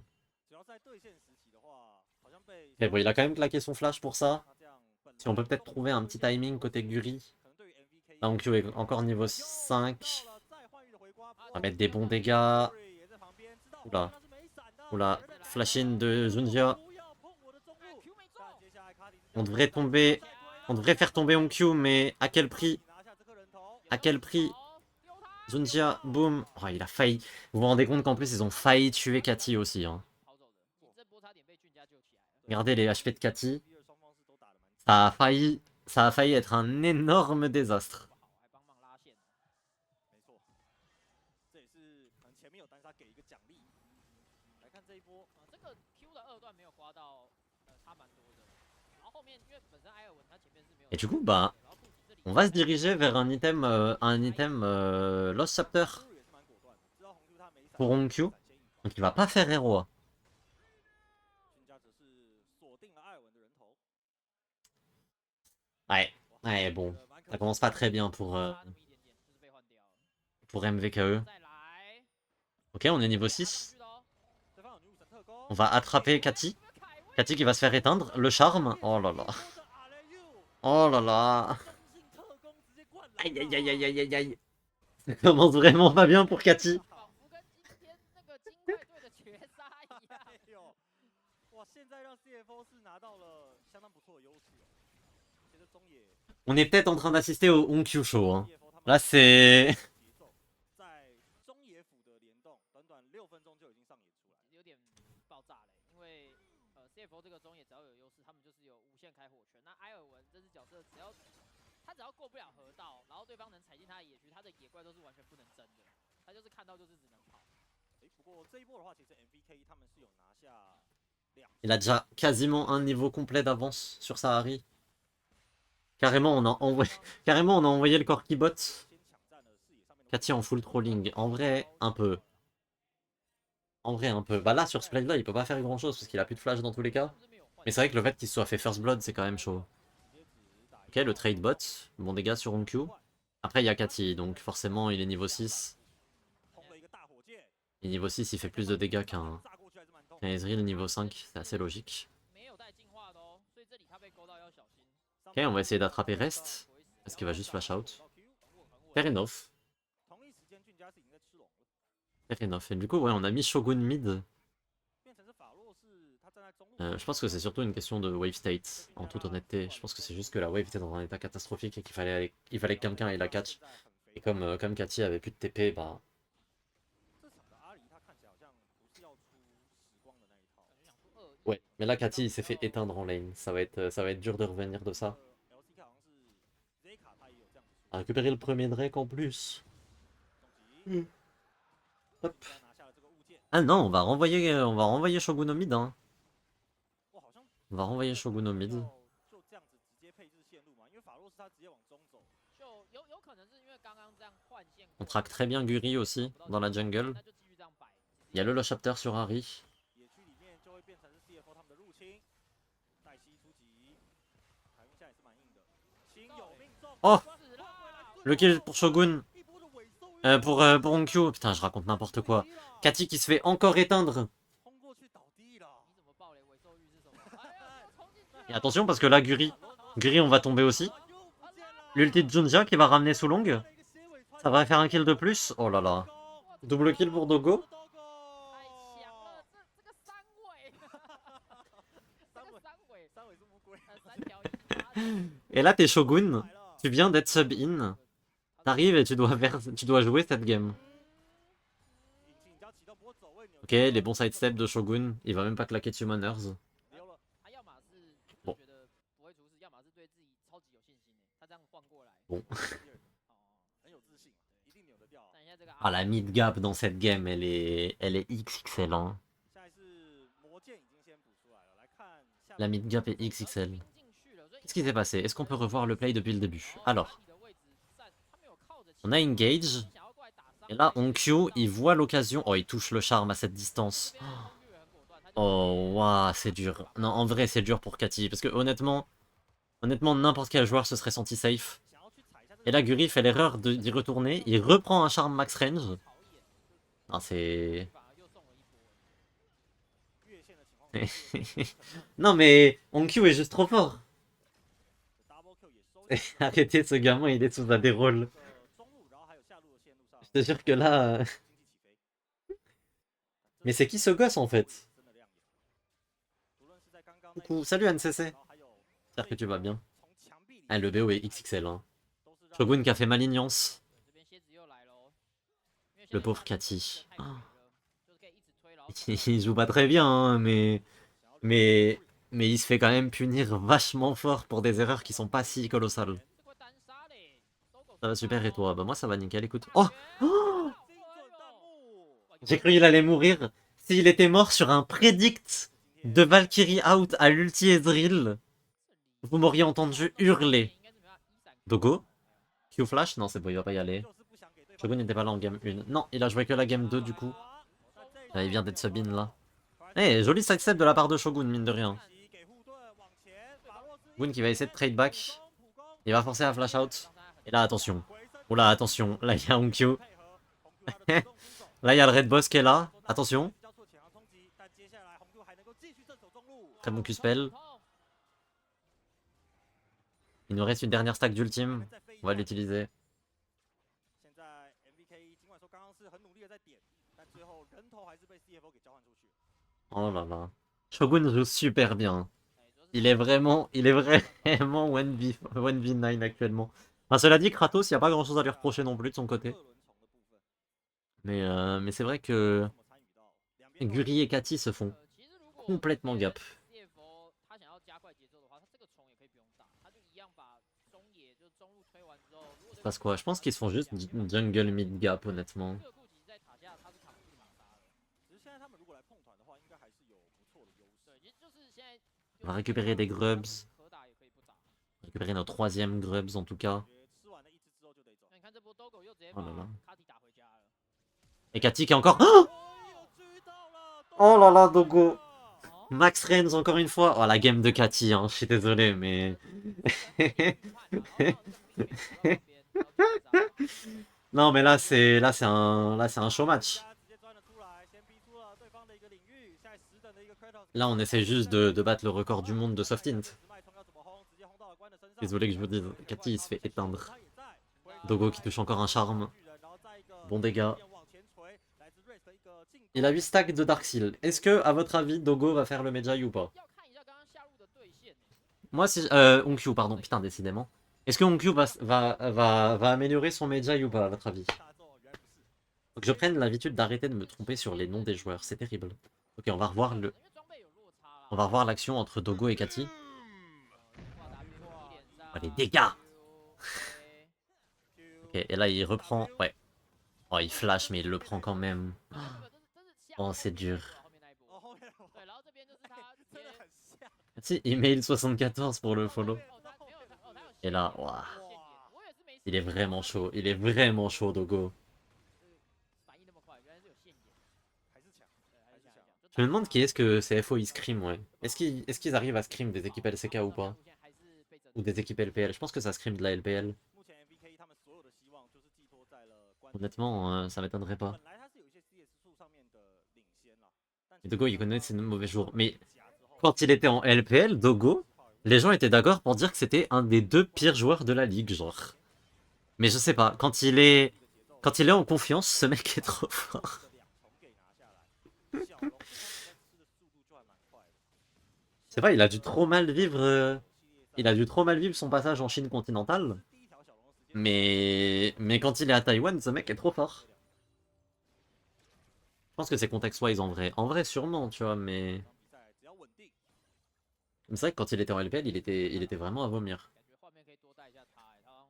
只要在对线时期的话，好像被 Et bon, il a quand même claqué son flash pour ça. 他这样本 Si on peut 来 peut-être trouver un petit timing côté Guri. 可能对于 MVK Là, on Q est encore niveau 5. 到了再换一个回刮 On va mettre des bons dégâts. 也在旁边知道 Oula. 那是没闪的 Oula. Flash in de Zunjia. 不要碰我的中路 Q 没中。 但接下来卡迪是 On devrait tomber. On devrait faire tomber Onkyu, mais à quel prix? 拿下这颗人头 À quel prix? 丢他。 Zunjia, boum. Oh, il a failli. Vous vous rendez compte qu'en plus, ils ont failli tuer Cathy aussi. Hein. 跑走的，你这波差点被俊家救起来了。 Regardez les HP de Cathy. 第二双方是都打得蛮 Ça a failli être un énorme désastre. 不好，还帮忙拉线。没错，这也是可能前面有单杀给一个奖励。来看这一波，这个 Q 的二段没有花到，差蛮多的。然后后面因为本身埃尔文他前面是没有。 Et du coup, bah, on va se diriger vers un item, Lost Chapter 输入也是蛮果断的，知道红 Q 他没闪， pour Onkyu. 闪先引爆 Donc il va pas faire héros. 俊家则是锁定了埃尔文的人头。 Ouais, ouais, bon. Ça commence pas très bien pour MVKE. 再来， Ok, on est niveau 6. 对方有女武神特攻 On va attraper Cathy. Cathy qui va se faire éteindre. Le charme. Oh là là. Oh là là. Aïe aïe aïe aïe aïe aïe aïe. Ça commence vraiment pas bien pour Cathy. 仿佛跟今天那个金块队的绝杀一样。哎呦，哇！现在让 CFO 是拿到了相当不错的优势哦。其实中野 On est peut-être en train d'assister au Onkyu Show. Hein. CFO 他们 Là, c'est... 节奏，在中野府的联动，短短6分钟就已经上演出来。有点爆炸嘞，因为CFO 这个中野只要有优势，他们就是有无限开火权。那埃尔文这只角色只要过不了河道，然后对方能踩进他的野区，他的野怪都是完全不能争的，他就是看到就是只能跑。不过这一波的话，其实 MVK 他们是有拿下Il a déjà quasiment un niveau complet d'avance sur Sahari. Carrément, Carrément, on a envoyé le Corki bot. 先抢占了视野上面的。 Cathy en full trolling. En vrai, un peu. En vrai, un peu. Bah là, sur ce play là, il peut pas faire grand chose parce qu'il a plus de flash dans tous les cas. Mais c'est vrai que le fait qu'il se soit fait first blood, c'est quand même chaud. Ok, le trade bot. Bon dégâts sur Onkyu. Après, il y a Cathy, donc forcément, il est niveau 6. 轰了一个大火箭， Et niveau 6, il fait plus de dégâts qu'un 炸过去还是蛮痛。 Ezreal niveau 5. C'est assez logique. 没有带进化的哦，所以这里他被勾到要小心。 Ok, on va essayer d'attraper Rest. Est-ce qu'il va juste flash out? Fair enough. 同一时间，俊家是已经在吃龙了， Fair enough. Et du coup, ouais, on a mis Shogun mid. 变成是法洛是他站在中路。 Je pense que c'est surtout une question de wave state, en toute honnêteté. Je pense que c'est juste que la wave était dans un état catastrophique et qu'il fallait que quelqu'un aille la catch. Et comme Cathy avait plus de TP, bah... 这场的阿里他看起来好像不是要出时光的那一套。 想出二 Ouais, mais là, Cathy, il s'est fait éteindre en lane. Ça va être dur de revenir de ça. LCK 好像是 Z 卡他也有这样子 À récupérer le premier Drake en plus. 终极， Hop. 他拿下了这个物件。 Ah non, on va renvoyer Shogun au mid. Hein. 哇，好像 On va renvoyer Shogun au mid. 就这样子直接配置线路嘛，因为法洛是他直接往中走。就有可能是因为刚刚这样换线过， On traque très bien Guri aussi dans la jungle. 那就继续这样摆。Il y a le Lost Chapter sur Harry. 野区里面就会变成是 CFO 他们的入侵，黛西出击，台面下也是蛮硬的，亲有命中， Oh 死啦！ Le kill pour Shogun. 一波的尾收， Pour Onkyo. Putain, je raconte n'importe quoi. Cathy qui se fait encore éteindre. 冲过去倒地了，你怎么爆雷？尾兽玉是什么？哎呀，冲进去 Et attention parce que là, Guri, on va tomber aussi. 又不见了， L'ulti de Junja qui va ramener Sulong. 一个蝎尾穿 Ça va faire un kill de plus. Oh là là. Double kill pour Dogo. 太强了，这个三尾，这个三尾，三尾是乌龟，三条尾巴 Et là, t'es Shogun. 来了， Tu viens d'être sub-in. T'arrives et tu dois jouer cette game. 引擎只要启动不会走位，扭 Ok, les bons sidesteps de Shogun. Il va même pas claquer de Summoners. 溜了，他要么是bon 觉得不会出事，要么是对自己超级有信心的。他这样换过来， Bon. 很有自信，一定扭得掉。 看一下这个 Ah, la mid gap dans cette game, elle est XXL. Hein. 现在是魔剑已经先补出来了，来看下 La 面 mid gap est XXL. 进去了，所以 Qu'est-ce qui s'est passé? Est-ce qu'on peut revoir le play depuis le début? Alors, 他的位置站，他没有靠着 on a engage. 想要过来打伤 Et là, on Q, il voit l'occasion. Oh, il touche le charme à cette distance. 这边的攻略很果断，他就 Oh, waouh, c'est dur. Non, en vrai, c'est dur pour Cathy. Parce que honnêtement, n'importe quel joueur se serait senti safe. 想要去踩一下这 Et 个 là, Guri fait l'erreur d'y retourner. Il reprend un charme max range. 讨厌， Ah, c'est... 反而又送了一波。越线的情况下 Non, mais Onkyu est juste trop fort. ，double kill 也收进 Arrêtez, ce gamin, il est sous un des rôles. 了中路，然后还有下路的线路上 Je te jure que là... 经济起飞。 Mais c'est qui ce gosse, en fait? 真的亮眼，无论是在刚刚那 Coucou, salut NCC. 然后还有 J'espère que tu vas bien. 从墙壁里 Ah, le BO est XXL. Hein. 都是让 Shogun qui a fait malignance. 这边蝎子又来喽，因为 Le 蝎子 pauvre 看 Cathy. 太 Ah. 肥了就是可以一直推，然后 Il joue pas très bien, hein, mais il se fait quand même punir vachement fort pour des erreurs qui sont pas si colossales. 这会单杀嘞。Ça va super et toi? Bah moi ça va nickel, écoute. Oh! 精准弹幕， J'ai cru qu'il allait mourir. S'il était mort sur un predict de Valkyrie out à l'ulti Ezreal, vous m'auriez entendu hurler. Dogo? Q flash? Non c'est bon, il va pas y aller. 就是不想给对方 Shogun n'était pas là en game 1. Non, il a joué que la game 2 du coup. Ah, il vient d'être sub-in là. Eh, joli sidestep de la part de Shogun, mine de rien. 给护盾往前，把洛斯 Shogun qui va essayer de trade back. 普攻， Il va forcer à flash out. Et là, attention. Oula, attention. Là, il y a Onkyo. 配合红 Q 他的主动出手 Là, il y a le Red Boss qui est là. Attention. 交错前方冲击，但接下来红 Q 还能够继续镇守中路。 Très bon Q-spell. Il nous reste une dernière stack d'ultime. On va l'utiliser. 现在 MVK 尽管说刚刚是很努力的在点，但最后人头还是被 CFO 给交换出去。 Oh là là. Shogun joue super bien. Il est vraiment 1v9 actuellement. Enfin, cela dit, Kratos, il n'y a pas grand chose à lui reprocher non plus de son côté. 二轮虫的部分 Mais c'est vrai que 怎么参与到？两边都有 Guri et Cathy se font 其实如果 complètement gap. CFO 他想要加快节奏的话，他这个虫也可以不用打，他就一样把中野就中路推完之后，如果 Parce quoi? Je pense qu'ils se font juste jungle mid gap, honnêtement. 这个库其实在塔下他是扛不住马杀的。只是现在他们如果来碰团的话，应该还是有不错的优势。对，其实就是现在 On va récupérer des grubs. 可打也可以不打。 Récupérer nos 3ème grubs en tout cas. 吃完了一只之后就得走。那你看这波 Dogo 又直接 Oh 把 là là. 卡蒂打回家了。 Et Cathy qui est encore... Oh, 哦，有追到了！ Oh là là, Dogo. 哦， Max Renz encore une fois. Oh la game de Cathy, hein. Je suis désolé mais... Non mais là c'est un show match. 直接钻了出来，先逼出了对方的一个领域。现在10等的一个 Kratos Là on essaie juste de battre le record du monde de soft int. 直脉冲要怎么轰？直接轰到了关的身上。 Désolé que je vous dise, Cathy il se fait éteindre. 他也在 Dogo qui touche encore un charme. 然后再一个 Bon dégâts. 往前锤，来自 Raze 的一个进攻。 Il a 8 stacks de Dark Seal. Est-ce que, à votre avis, Dogo va faire le Medjay ou pas? 要看一下刚刚下路的对线。 Moi, si... Onkyu, pardon. Putain, décidément. Est-ce que Onkyu va améliorer son Medjay ou pas, à votre avis? 大作原来不是。 Faut que je prenne l'habitude d'arrêter de me tromper sur les noms des joueurs. C'est terrible. Ok, on va revoir 因 le... 为装备有落差啦。 On va revoir l'action entre Dogo et Cathy. 挂打别人脸上 Oh, les dégâts! OK Ok, et là, il reprend... Ouais. Oh, il flash, mais il le prend quand même. 这是 Oh, c'est dur. 后面那一波。哦，后面我对，然后这边就是他直接真的很像。 Si, email 74 pour le follow. 哦，他没有哦，他有 Et là, ouah. 现点，我也是没 Il est vraiment chaud. Il est vraiment chaud, Dogo. 反应那么快，原来是有现眼。还是强。Je me demande qui est-ce que CFO ils scrim, ouais. Est-ce qu'ils arrivent à scrim des équipes LCK ou pas? Ou des équipes LPL? Je pense que ça scrim de la LPL. 目前 MVK 他们所有的希望就是寄托在了关键。 Honnêtement, ça m'étonnerait pas. 本来他是有一些 CS 数上面的领先啦，但 Et Dogo, il connaît ses mauvais jours. Mais 夹之后 quand il était en LPL, Dogo, les gens étaient d'accord pour dire que c'était un des 2 pires joueurs de la ligue, genre. Mais je sais pas, quand il est en confiance, ce mec est trop fort. 这两重给拿下来，小龙对他们应该吃的速度就还蛮快的。 C'est vrai, il a dû trop mal vivre. Il a dû trop mal vivre son passage en Chine continentale. 第一条小龙的时间 Mais quand il est à Taïwan, ce mec est trop fort. Je pense que c'est contexte-wise en vrai. En vrai, sûrement, tu vois, mais. 比赛只要稳定， Mais c'est vrai que quand il était en LPL, il était vraiment à vomir. 感觉画面可以多带一下他，他好像，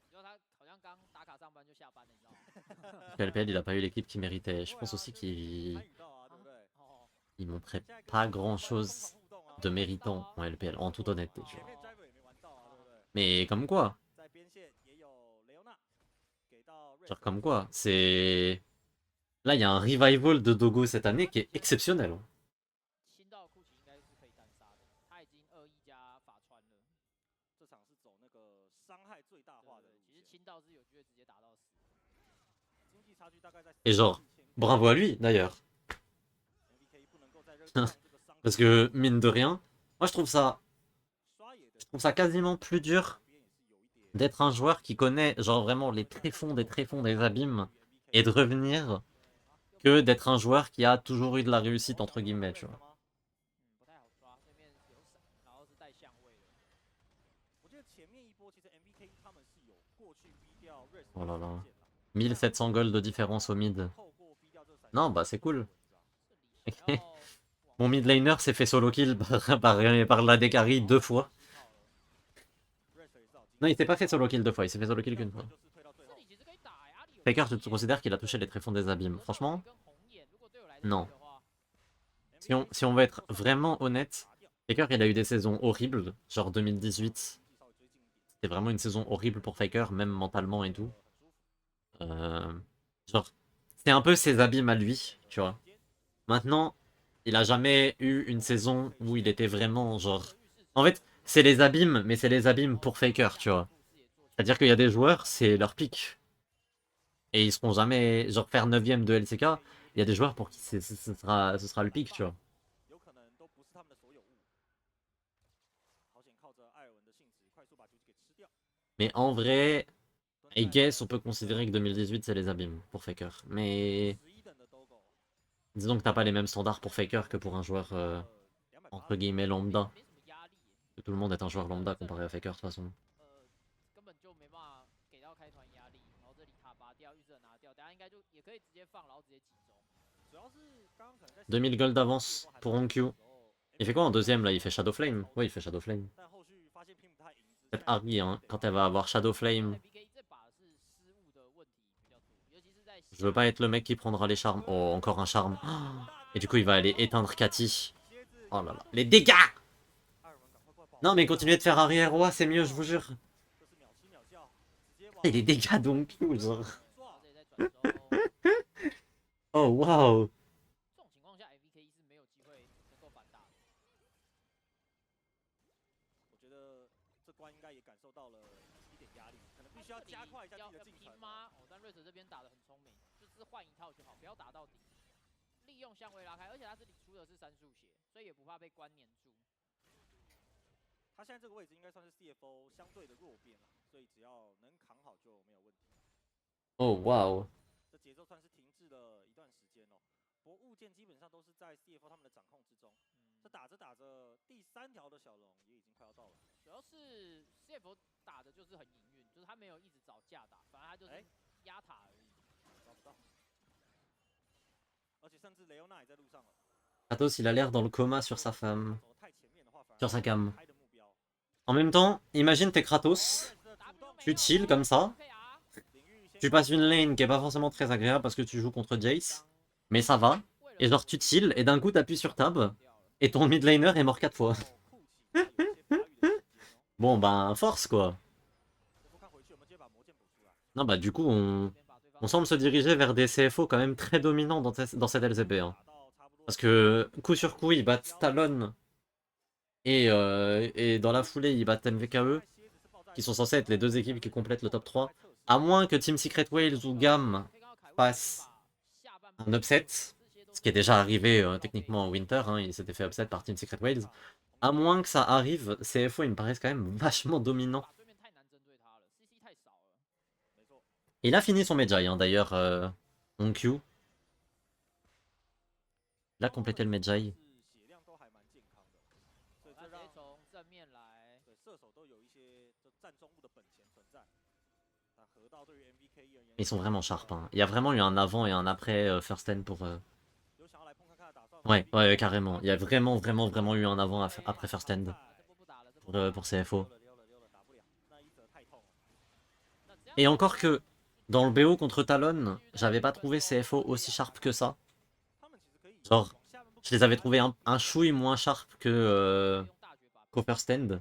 你知道他好像刚打卡上班就下班了，你知道吗？ Parce que LPL, il a pas eu l'équipe qu'il méritait. Je pense aussi qu'il 参与到啊，对不对？ 哦， il montrait 现在跟 pas 小龙 grand 关系 chose 互动啊， de méritant en LPL, en toute honnêteté, tu 前 vois. 面 driver 也没玩到啊，对不对？ Mais comme quoi, 在边线也有雷欧娜给到 genre comme quoi, c'est. Là, il y a un revival de Dogo cette année qui est exceptionnel. 亲到库奇应该是可以单杀的，他已经2-1加法穿了。这场是走那个伤害最大化的对，路线，其实亲到是有机会直接打到死。经济差距大概在 Et genre, bravo à lui d'ailleurs. MVK 不能够在这个这个伤 Parce que, mine de rien, moi je trouve ça quasiment plus dur 边也是有一点 d'être un joueur qui connaît genre vraiment les tréfonds des abîmes et de revenir que d'être un joueur qui a toujours eu de la réussite entre guillemets, tu vois. 不太好抓，对面有闪，然后是带相位的。我觉得前面一波其实 MVK 他们是有过去逼掉 Rest Oh là là. 的闪现啦 1700 gold de différence au mid. 透过逼掉这个闪 Non, 现 bah c'est cool. 这里想要往 Mon mid laner s'est fait solo kill par la Dekari 2 fois. Rest 也是好机 Non, il s'est pas fait solo kill 2 fois, il s'est fait solo kill qu'une 会 fois. 就是推到最 这 后 里其实可以打呀，阿里有 Faker, tu considères qu'il a touché les tréfonds des abîmes? Franchement, 跟红眼，如果队友来得及 non. 的话， Si on veut être vraiment honnête, Faker il a eu des saisons horribles, genre 2018. C'était vraiment une saison horrible pour Faker, même mentalement et tout. Genre, c'était un peu ses abîmes à lui, tu vois. Maintenant, il a jamais eu une saison où il était vraiment genre. En fait, c'est les abîmes, mais c'est les abîmes pour Faker, tu vois. C'est-à-dire qu'il y a des joueurs, c'est leur pic. Et ils seront jamais. Genre, faire 9ème de LCK, il y a des joueurs pour qui ce sera le pic, tu vois. 有可能都不是他们的所有物。好险靠着艾尔文的性子，快速把局给吃掉。 Mais en vrai, I guess on peut considérer que 2018 c'est les abîmes pour Faker. Mais 11等的 Dogo， disons que t'as pas les mêmes standards pour Faker que pour un joueur 280 entre guillemets lambda. 没什么压力耶， Que tout le monde est un joueur lambda comparé à Faker de toute façon. 根本就没办法给到开团压力。然后这里塔拔掉，预设拿掉，等下应该就也可以直接放，然后直接集中。主要是刚刚可能在 2000 gold d'avance pour Onkyu. Il fait quoi en deuxième là? Il fait Shadow Flame? Ouais, il fait Shadow Flame. 但后续发现拼不太赢之 Peut-être 下， Harry, hein, quand elle va avoir Shadow Flame. MBK 这把是失误的问题比较多，尤其是在 Je veux pas être le mec qui prendra les charmes. Oh, encore un charme. Et du coup, il va aller éteindre Cathy. Oh là là. Les dégâts! 艾尔文赶快过来保护 Non, mais continuez de faire arrière roi, c'est mieux, je vous jure. 这是秒吃秒叫，直接往 Et les dégâts d'Onkyu, genre. 抓 这里在转收。 Oh, waouh! 这种情况下，MVK 是没有机会能够反打的。我觉得这关应该也感受到了一点压力，可能必须要加快一下自己的进程拼。吗？哦，但瑞德这边打得很聪明，就是换一套就好，不要打到底。利用相位拉开，而且他这里出的是3速血，所以也不怕被关黏住。他现在这个位置应该算是 CFO 相对的弱边了，所以只要能扛好就没有问题。 Oh, waouh! 这节奏算是停滞了一段时间哦。不过物件基本上都是在 CFO 他们的掌控之中。这打着打着，第3条的小龙也已经快要到了。主要是 CF 打的就是很营运，就是他没有一直找架打，反而他就是压塔而已。抓不到，而且甚至雷欧娜也在路上了。 Kratos, il a l'air dans le coma sur sa femme. 走得太前面的话，反而 Sur sa cam. 开的目标。 En même temps, imagine t'es Kratos, tu chill comme ça, tu passes une lane qui est pas forcément très agréable parce que tu joues contre Jace, mais ça va, et genre tu chill, et d'un coup t'appuies sur tab, et ton mid laner est mort 4 fois. Bon ben, force quoi. Non bah du coup on semble se diriger vers des CFO quand même très dominants dans cette LCP. Hein. Parce que coup sur coup, ils battent Talon et dans la foulée, ils battent MVKE, qui sont censés être les deux équipes qui complètent le top 3. À moins que Team Secret Whales ou GAM fassent un upset, ce qui est déjà arrivé techniquement en Winter, hein, il s'était fait upset par Team Secret Whales. À moins que ça arrive, CFO ils me paraissent quand même vachement dominants. Il a fini son Medjay hein, d'ailleurs, Onkyu. Il a complété le Medjay. 他直接从正面来，对，射手都有一些就占中路的本钱存在。那河道对于 MVK 而言， Ils sont vraiment sharp. Hein. Il y a vraiment eu un avant et un après First End pour... 有想要来碰看看的打算吗？ Ouais, ouais, carrément. Il y a vraiment eu un avant après First End pour CFO. 打不了，那一则太痛了。 Et encore que dans le BO contre Talon, j'avais pas trouvé CFO aussi sharp que ça. 他们其实可以 Genre, 往下面不 je les avais trouvés un chouille moins sharp que qu'au First End.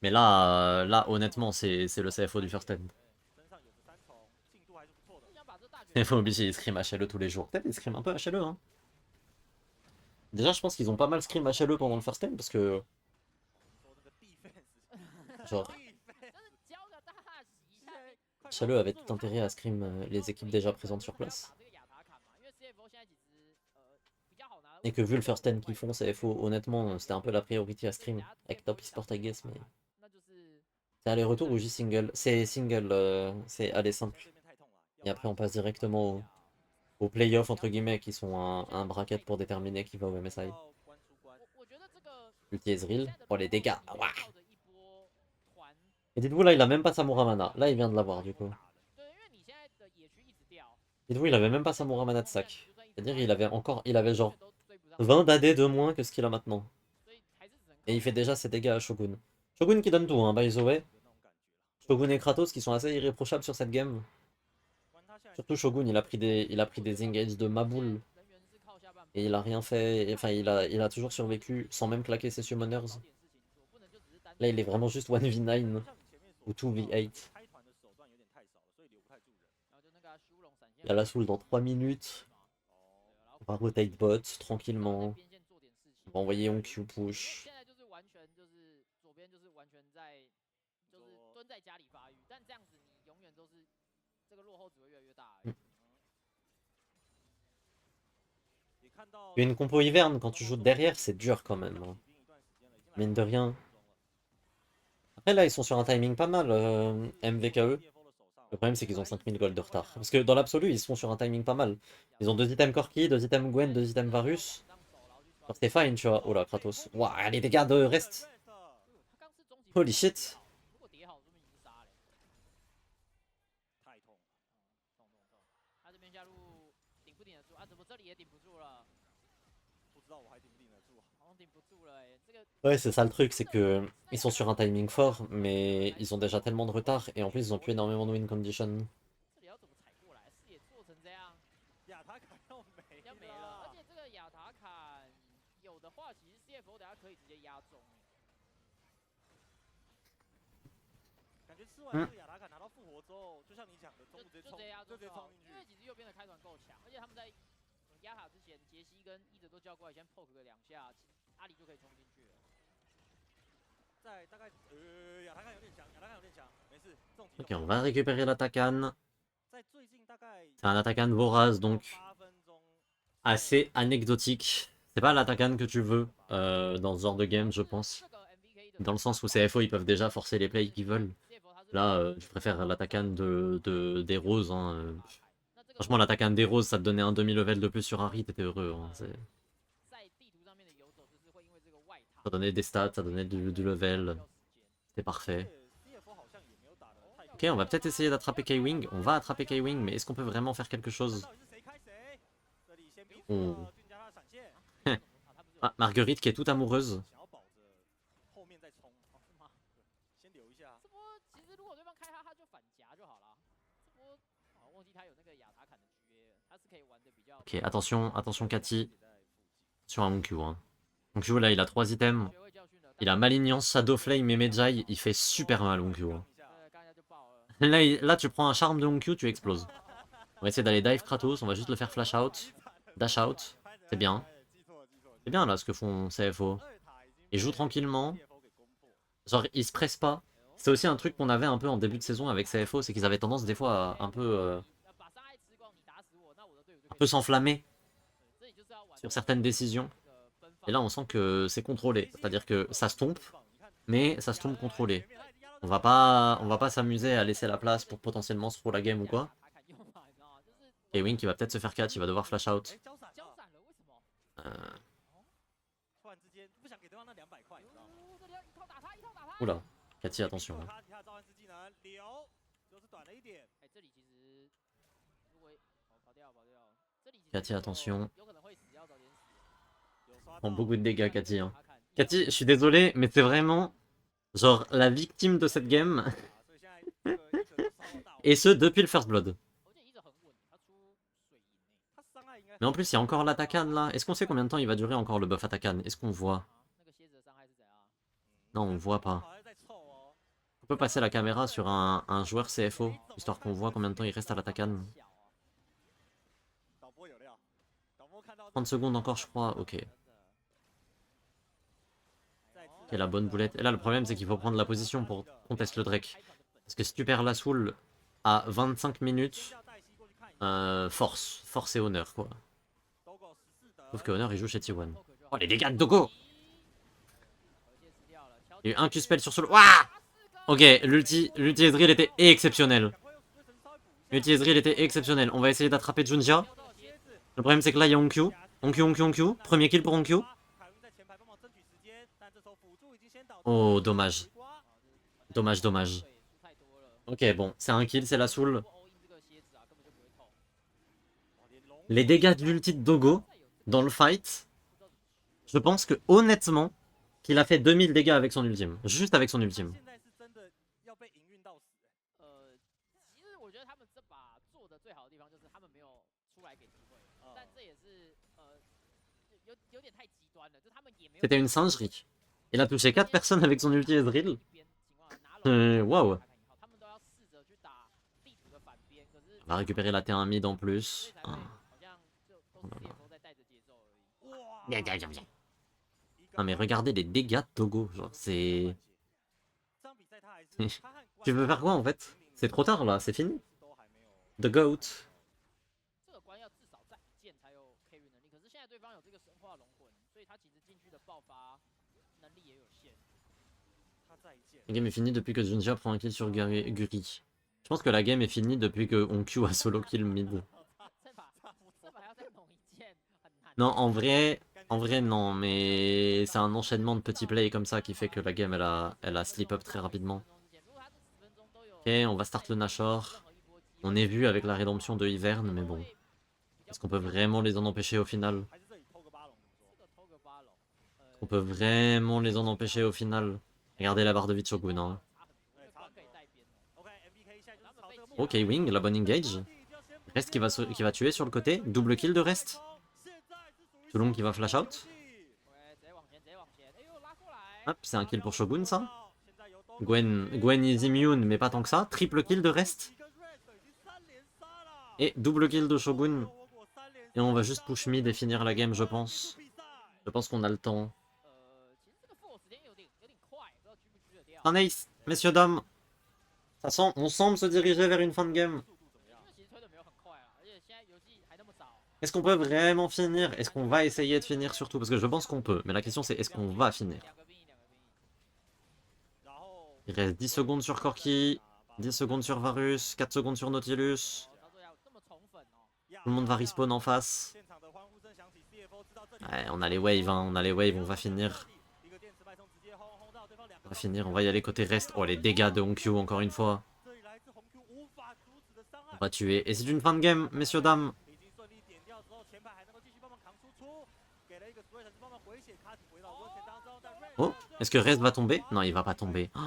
Mais là honnêtement, c'est le CFO du First End. 身上有着3重，进度还是不错的。 CFO obligé, ils scrim HLE tous les jours. Peut-être ils scrim un peu HLE, hein. Déjà, je pense qu'ils ont pas mal scrim HLE pendant le First End parce que... 说那个 defense， Genre, 就是教个大洗一下， HLE avait tout intérêt à scrim les équipes déjà présentes sur place. Et que vu le First End qu'ils font, CFO, honnêtement, c'était un peu la priorité à scrim. Avec Top Esport, I guess, mais... C'est aller-retour ou juste single? C'est single, c'est aller simple. 这边太痛了。 Et après, on passe directement aux playoffs, entre guillemets, qui sont un bracket pour déterminer qui va au MSI. 要关出关， Ulti Ezreal. Oh, les dégâts. Ouah. Et dites-vous, là, il a même pas sa Muramana. Là, il vient de l'avoir, du coup. Dites-vous, il avait même pas sa Muramana de sac. C'est-à-dire, il avait genre 20 d'AD de moins que ce qu'il a maintenant. Et il fait déjà ses dégâts à Shogun. Shogun qui donne tout, hein, by the way. 有那种感觉了。 Shogun et Kratos qui sont assez irréprochables sur cette game. 关他下来 Surtout Shogun, il a pris des engages de Maboul. Et il a rien fait, enfin il a toujours survécu sans même claquer ses summoners. Là il est vraiment juste 1v9 ou 2v8. 开团的手段有点太少了，所以留不太住人。 Il y a la soul dans 3 minutes. On va rotate bot tranquillement. On va envoyer Onkyu push. 现在就是完全就是左边就是完全在就是蹲在家里发育，但这样子你永远都是这个落后只会越来越大而已。 也看到 Une compo hiverne quand tu joues derrière c'est dur quand même. Hein. Mine de rien. Après là ils sont sur un timing pas mal MVKE. Le problème c'est qu'ils ont 5000 gold de retard. Parce que dans l'absolu ils sont sur un timing pas mal. Ils ont 2 items Corki, 2 items Gwen, 2 items Varus. Genre c'est fine tu vois. Oh là Kratos. Waouh les dégâts de reste. 他刚是终极 Holy shit. 如果叠好说明已经杀了。太痛了。他这边下路顶不顶得住啊？怎么这里也顶不住了？不知道我还顶不顶得住啊。好像顶不住了哎，这个 Ouais c'est ça le truc, c'est que ils sont sur un timing fort mais ils ont déjà tellement de retard et en plus ils ont plus énormément de win condition. 这里要怎么踩过来？视野做成这样，亚塔卡要没要没了。而且这个亚塔坎有的话，其实 CFO 等下可以直接压中。感觉吃完这个亚塔卡拿到复活之后，就像你讲的，中就路直接冲，直接压就直接冲进去因。为其实右边的开团够强，而且他们在压塔之前，杰西跟伊泽都叫过来先 poke 个2下，阿里就可以冲进去了。在大概亚塔卡有点强，亚塔卡有点强，没事，这种 Ok on va récupérer l'attaquant. 在最近大概 C'est un attaquant vorace donc 8分钟， assez anecdotique. C'est pas l'attaquant que tu veux dans ce genre de game je pense. 这个 MVK 的 Dans le sens où CFO ils peuvent déjà forcer les plays qu'ils veulent. CFO 他是 Là je préfère l'attaquant des roses. Hein. 那这个 Franchement l'attaquant des roses ça te donnait un demi-level de plus sur Harry, t'étais heureux. Hein. 在地图上面的游走，就是会因为这个外塔 Ça donnait des stats, ça donnait du level. C'était parfait. CFO 好像也没有打得太 Ok on va peut-être essayer d'attraper K-Wing. On va attraper K-Wing mais est-ce qu'on peut vraiment faire quelque chose? 到底是谁开谁？这里先逼哦了俊家他的闪现， Ah, Marguerite qui est toute amoureuse. 想要保着后面再冲，哦是吗？先留一下。这波其实如果对方开他，他就反夹就好了。这波啊忘记他有那个亚塔坎的 GA 了，他是可以玩的比较。 Ok attention, attention Cathy. Sur un Onkyu. Hein. Onkyu là il a 3 items. 学会教训了。 Il a Malignance, Shadow Flame et Medjay. Il fait super mal Onkyu. Hein. 对，刚才就爆了。 Là tu prends un charme de Onkyu, tu exploses. On va essayer d'aller dive Kratos, on va juste le faire flash out, dash out. C'est bien. C'est bien là ce que font CFO. Ils jouent tranquillement. Genre, ils se pressent pas. C'est aussi un truc qu'on avait un peu en début de saison avec CFO, c'est qu'ils avaient tendance des fois à un peu s'enflammer sur certaines décisions. Et là, on sent que c'est contrôlé. C'est-à-dire que ça se tombe, mais ça se tombe contrôlé. On va pas s'amuser à laisser la place pour potentiellement se pro la game ou quoi. Et Wing qui va peut-être se faire catch, il va devoir flash out. Oula, Cathy, attention. Hein. Cathy, attention. Prend beaucoup de dégâts, Cathy. Hein. Cathy, je suis désolé, mais c'est vraiment genre la victime de cette game. Et ce, depuis le First Blood. Mais en plus, il y a encore l'Atakan là. Est-ce qu'on sait combien de temps il va durer encore le buff Atakan? Est-ce qu'on voit? Non, on voit pas. On peut passer la caméra sur un joueur CFO, histoire qu'on voit combien de temps il reste à l'Atakan. 30 secondes encore, je crois. Ok. Ok, la bonne boulette. Et là, le problème, c'est qu'il faut prendre la position pour qu'on teste le Drake. Parce que si tu perds la soul à 25 minutes, force et honneur, quoi. Sauf que honneur, il joue chez T1. Oh, les dégâts de Dogo! Il y a eu un Q-spell sur solo. Ouah! Ok, l'ulti Ezreal était exceptionnel. L'ulti Ezreal était exceptionnel. On va essayer d'attraper Junjia. Le problème, c'est que là, il y a Onkyu. Onkyu. Premier kill pour Onkyu. Oh, dommage. Dommage. Ok, bon, c'est un kill, c'est la soul. Les dégâts de l'ulti de Dogo dans le fight, je pense que honnêtement, qu'il a fait 2000 dégâts avec son ultime. Juste avec son ultime. C'était une singerie. Il a touché 4 personnes avec son ulti Ezreal. Waouh. On va récupérer la T1 mid en plus. Oh là là. Non mais regardez les dégâts de Togo. Genre c'est... Tu veux faire quoi en fait? C'est trop tard là, c'est fini. The GOAT. La game est finie depuis que Junjia prend un kill sur Guri. Je pense que la game est finie depuis que Onkyu a solo kill mid. Non, en vrai non, mais c'est un enchaînement de petits plays comme ça qui fait que la game elle a slip up très rapidement. Ok, on va start le Nashor. On est vu avec la rédemption de Hiverne, mais bon. Est-ce qu'on peut vraiment les en empêcher au final? On peut vraiment les en empêcher au final? Regardez la barre de vie de Shogun. Hein. Ok, Wing, la bonne engage. Rest qui va tuer sur le côté. Double kill de Rest. Toulon qui va flash out. Hop, c'est un kill pour Shogun ça. Gwen is immune, mais pas tant que ça. Triple kill de Rest. Et double kill de Shogun. Et on va juste push mid et finir la game, je pense. Je pense qu'on a le temps. Un ace, messieurs, dames. On semble se diriger vers une fin de game. Est-ce qu'on peut vraiment finir? Est-ce qu'on va essayer de finir surtout? Parce que je pense qu'on peut. Mais la question c'est est-ce qu'on va finir? Il reste 10 secondes sur Corki. 10 secondes sur Varus. 4 secondes sur Nautilus. Tout le monde va respawn en face. Ouais, on a les waves, hein. On a les waves, on va finir. On va y aller côté rest. Oh, les dégâts de Onkyu, encore une fois. On va tuer. Et c'est une fin de game, messieurs, dames. Oh, est-ce que Rest va tomber? Non, il va pas tomber. Oh,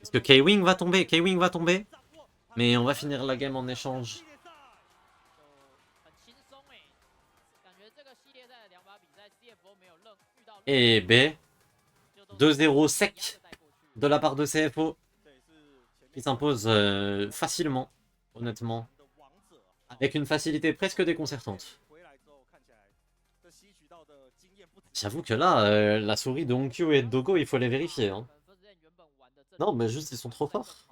est-ce que K-Wing va tomber? K-Wing va tomber. Mais on va finir la game en échange. Et B. 2-0 sec de la part de CFO. Qui s'impose facilement, honnêtement. Avec une facilité presque déconcertante. J'avoue que là, la souris de Honkyu et de Dogo, il faut les vérifier. Hein. Non, mais juste, ils sont trop forts.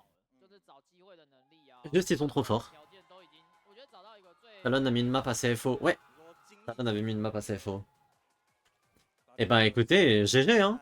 Juste, ils sont trop forts. Talon a mis une map à CFO. Ouais, Talon avait mis une map à CFO. Eh ben, écoutez, GG, hein.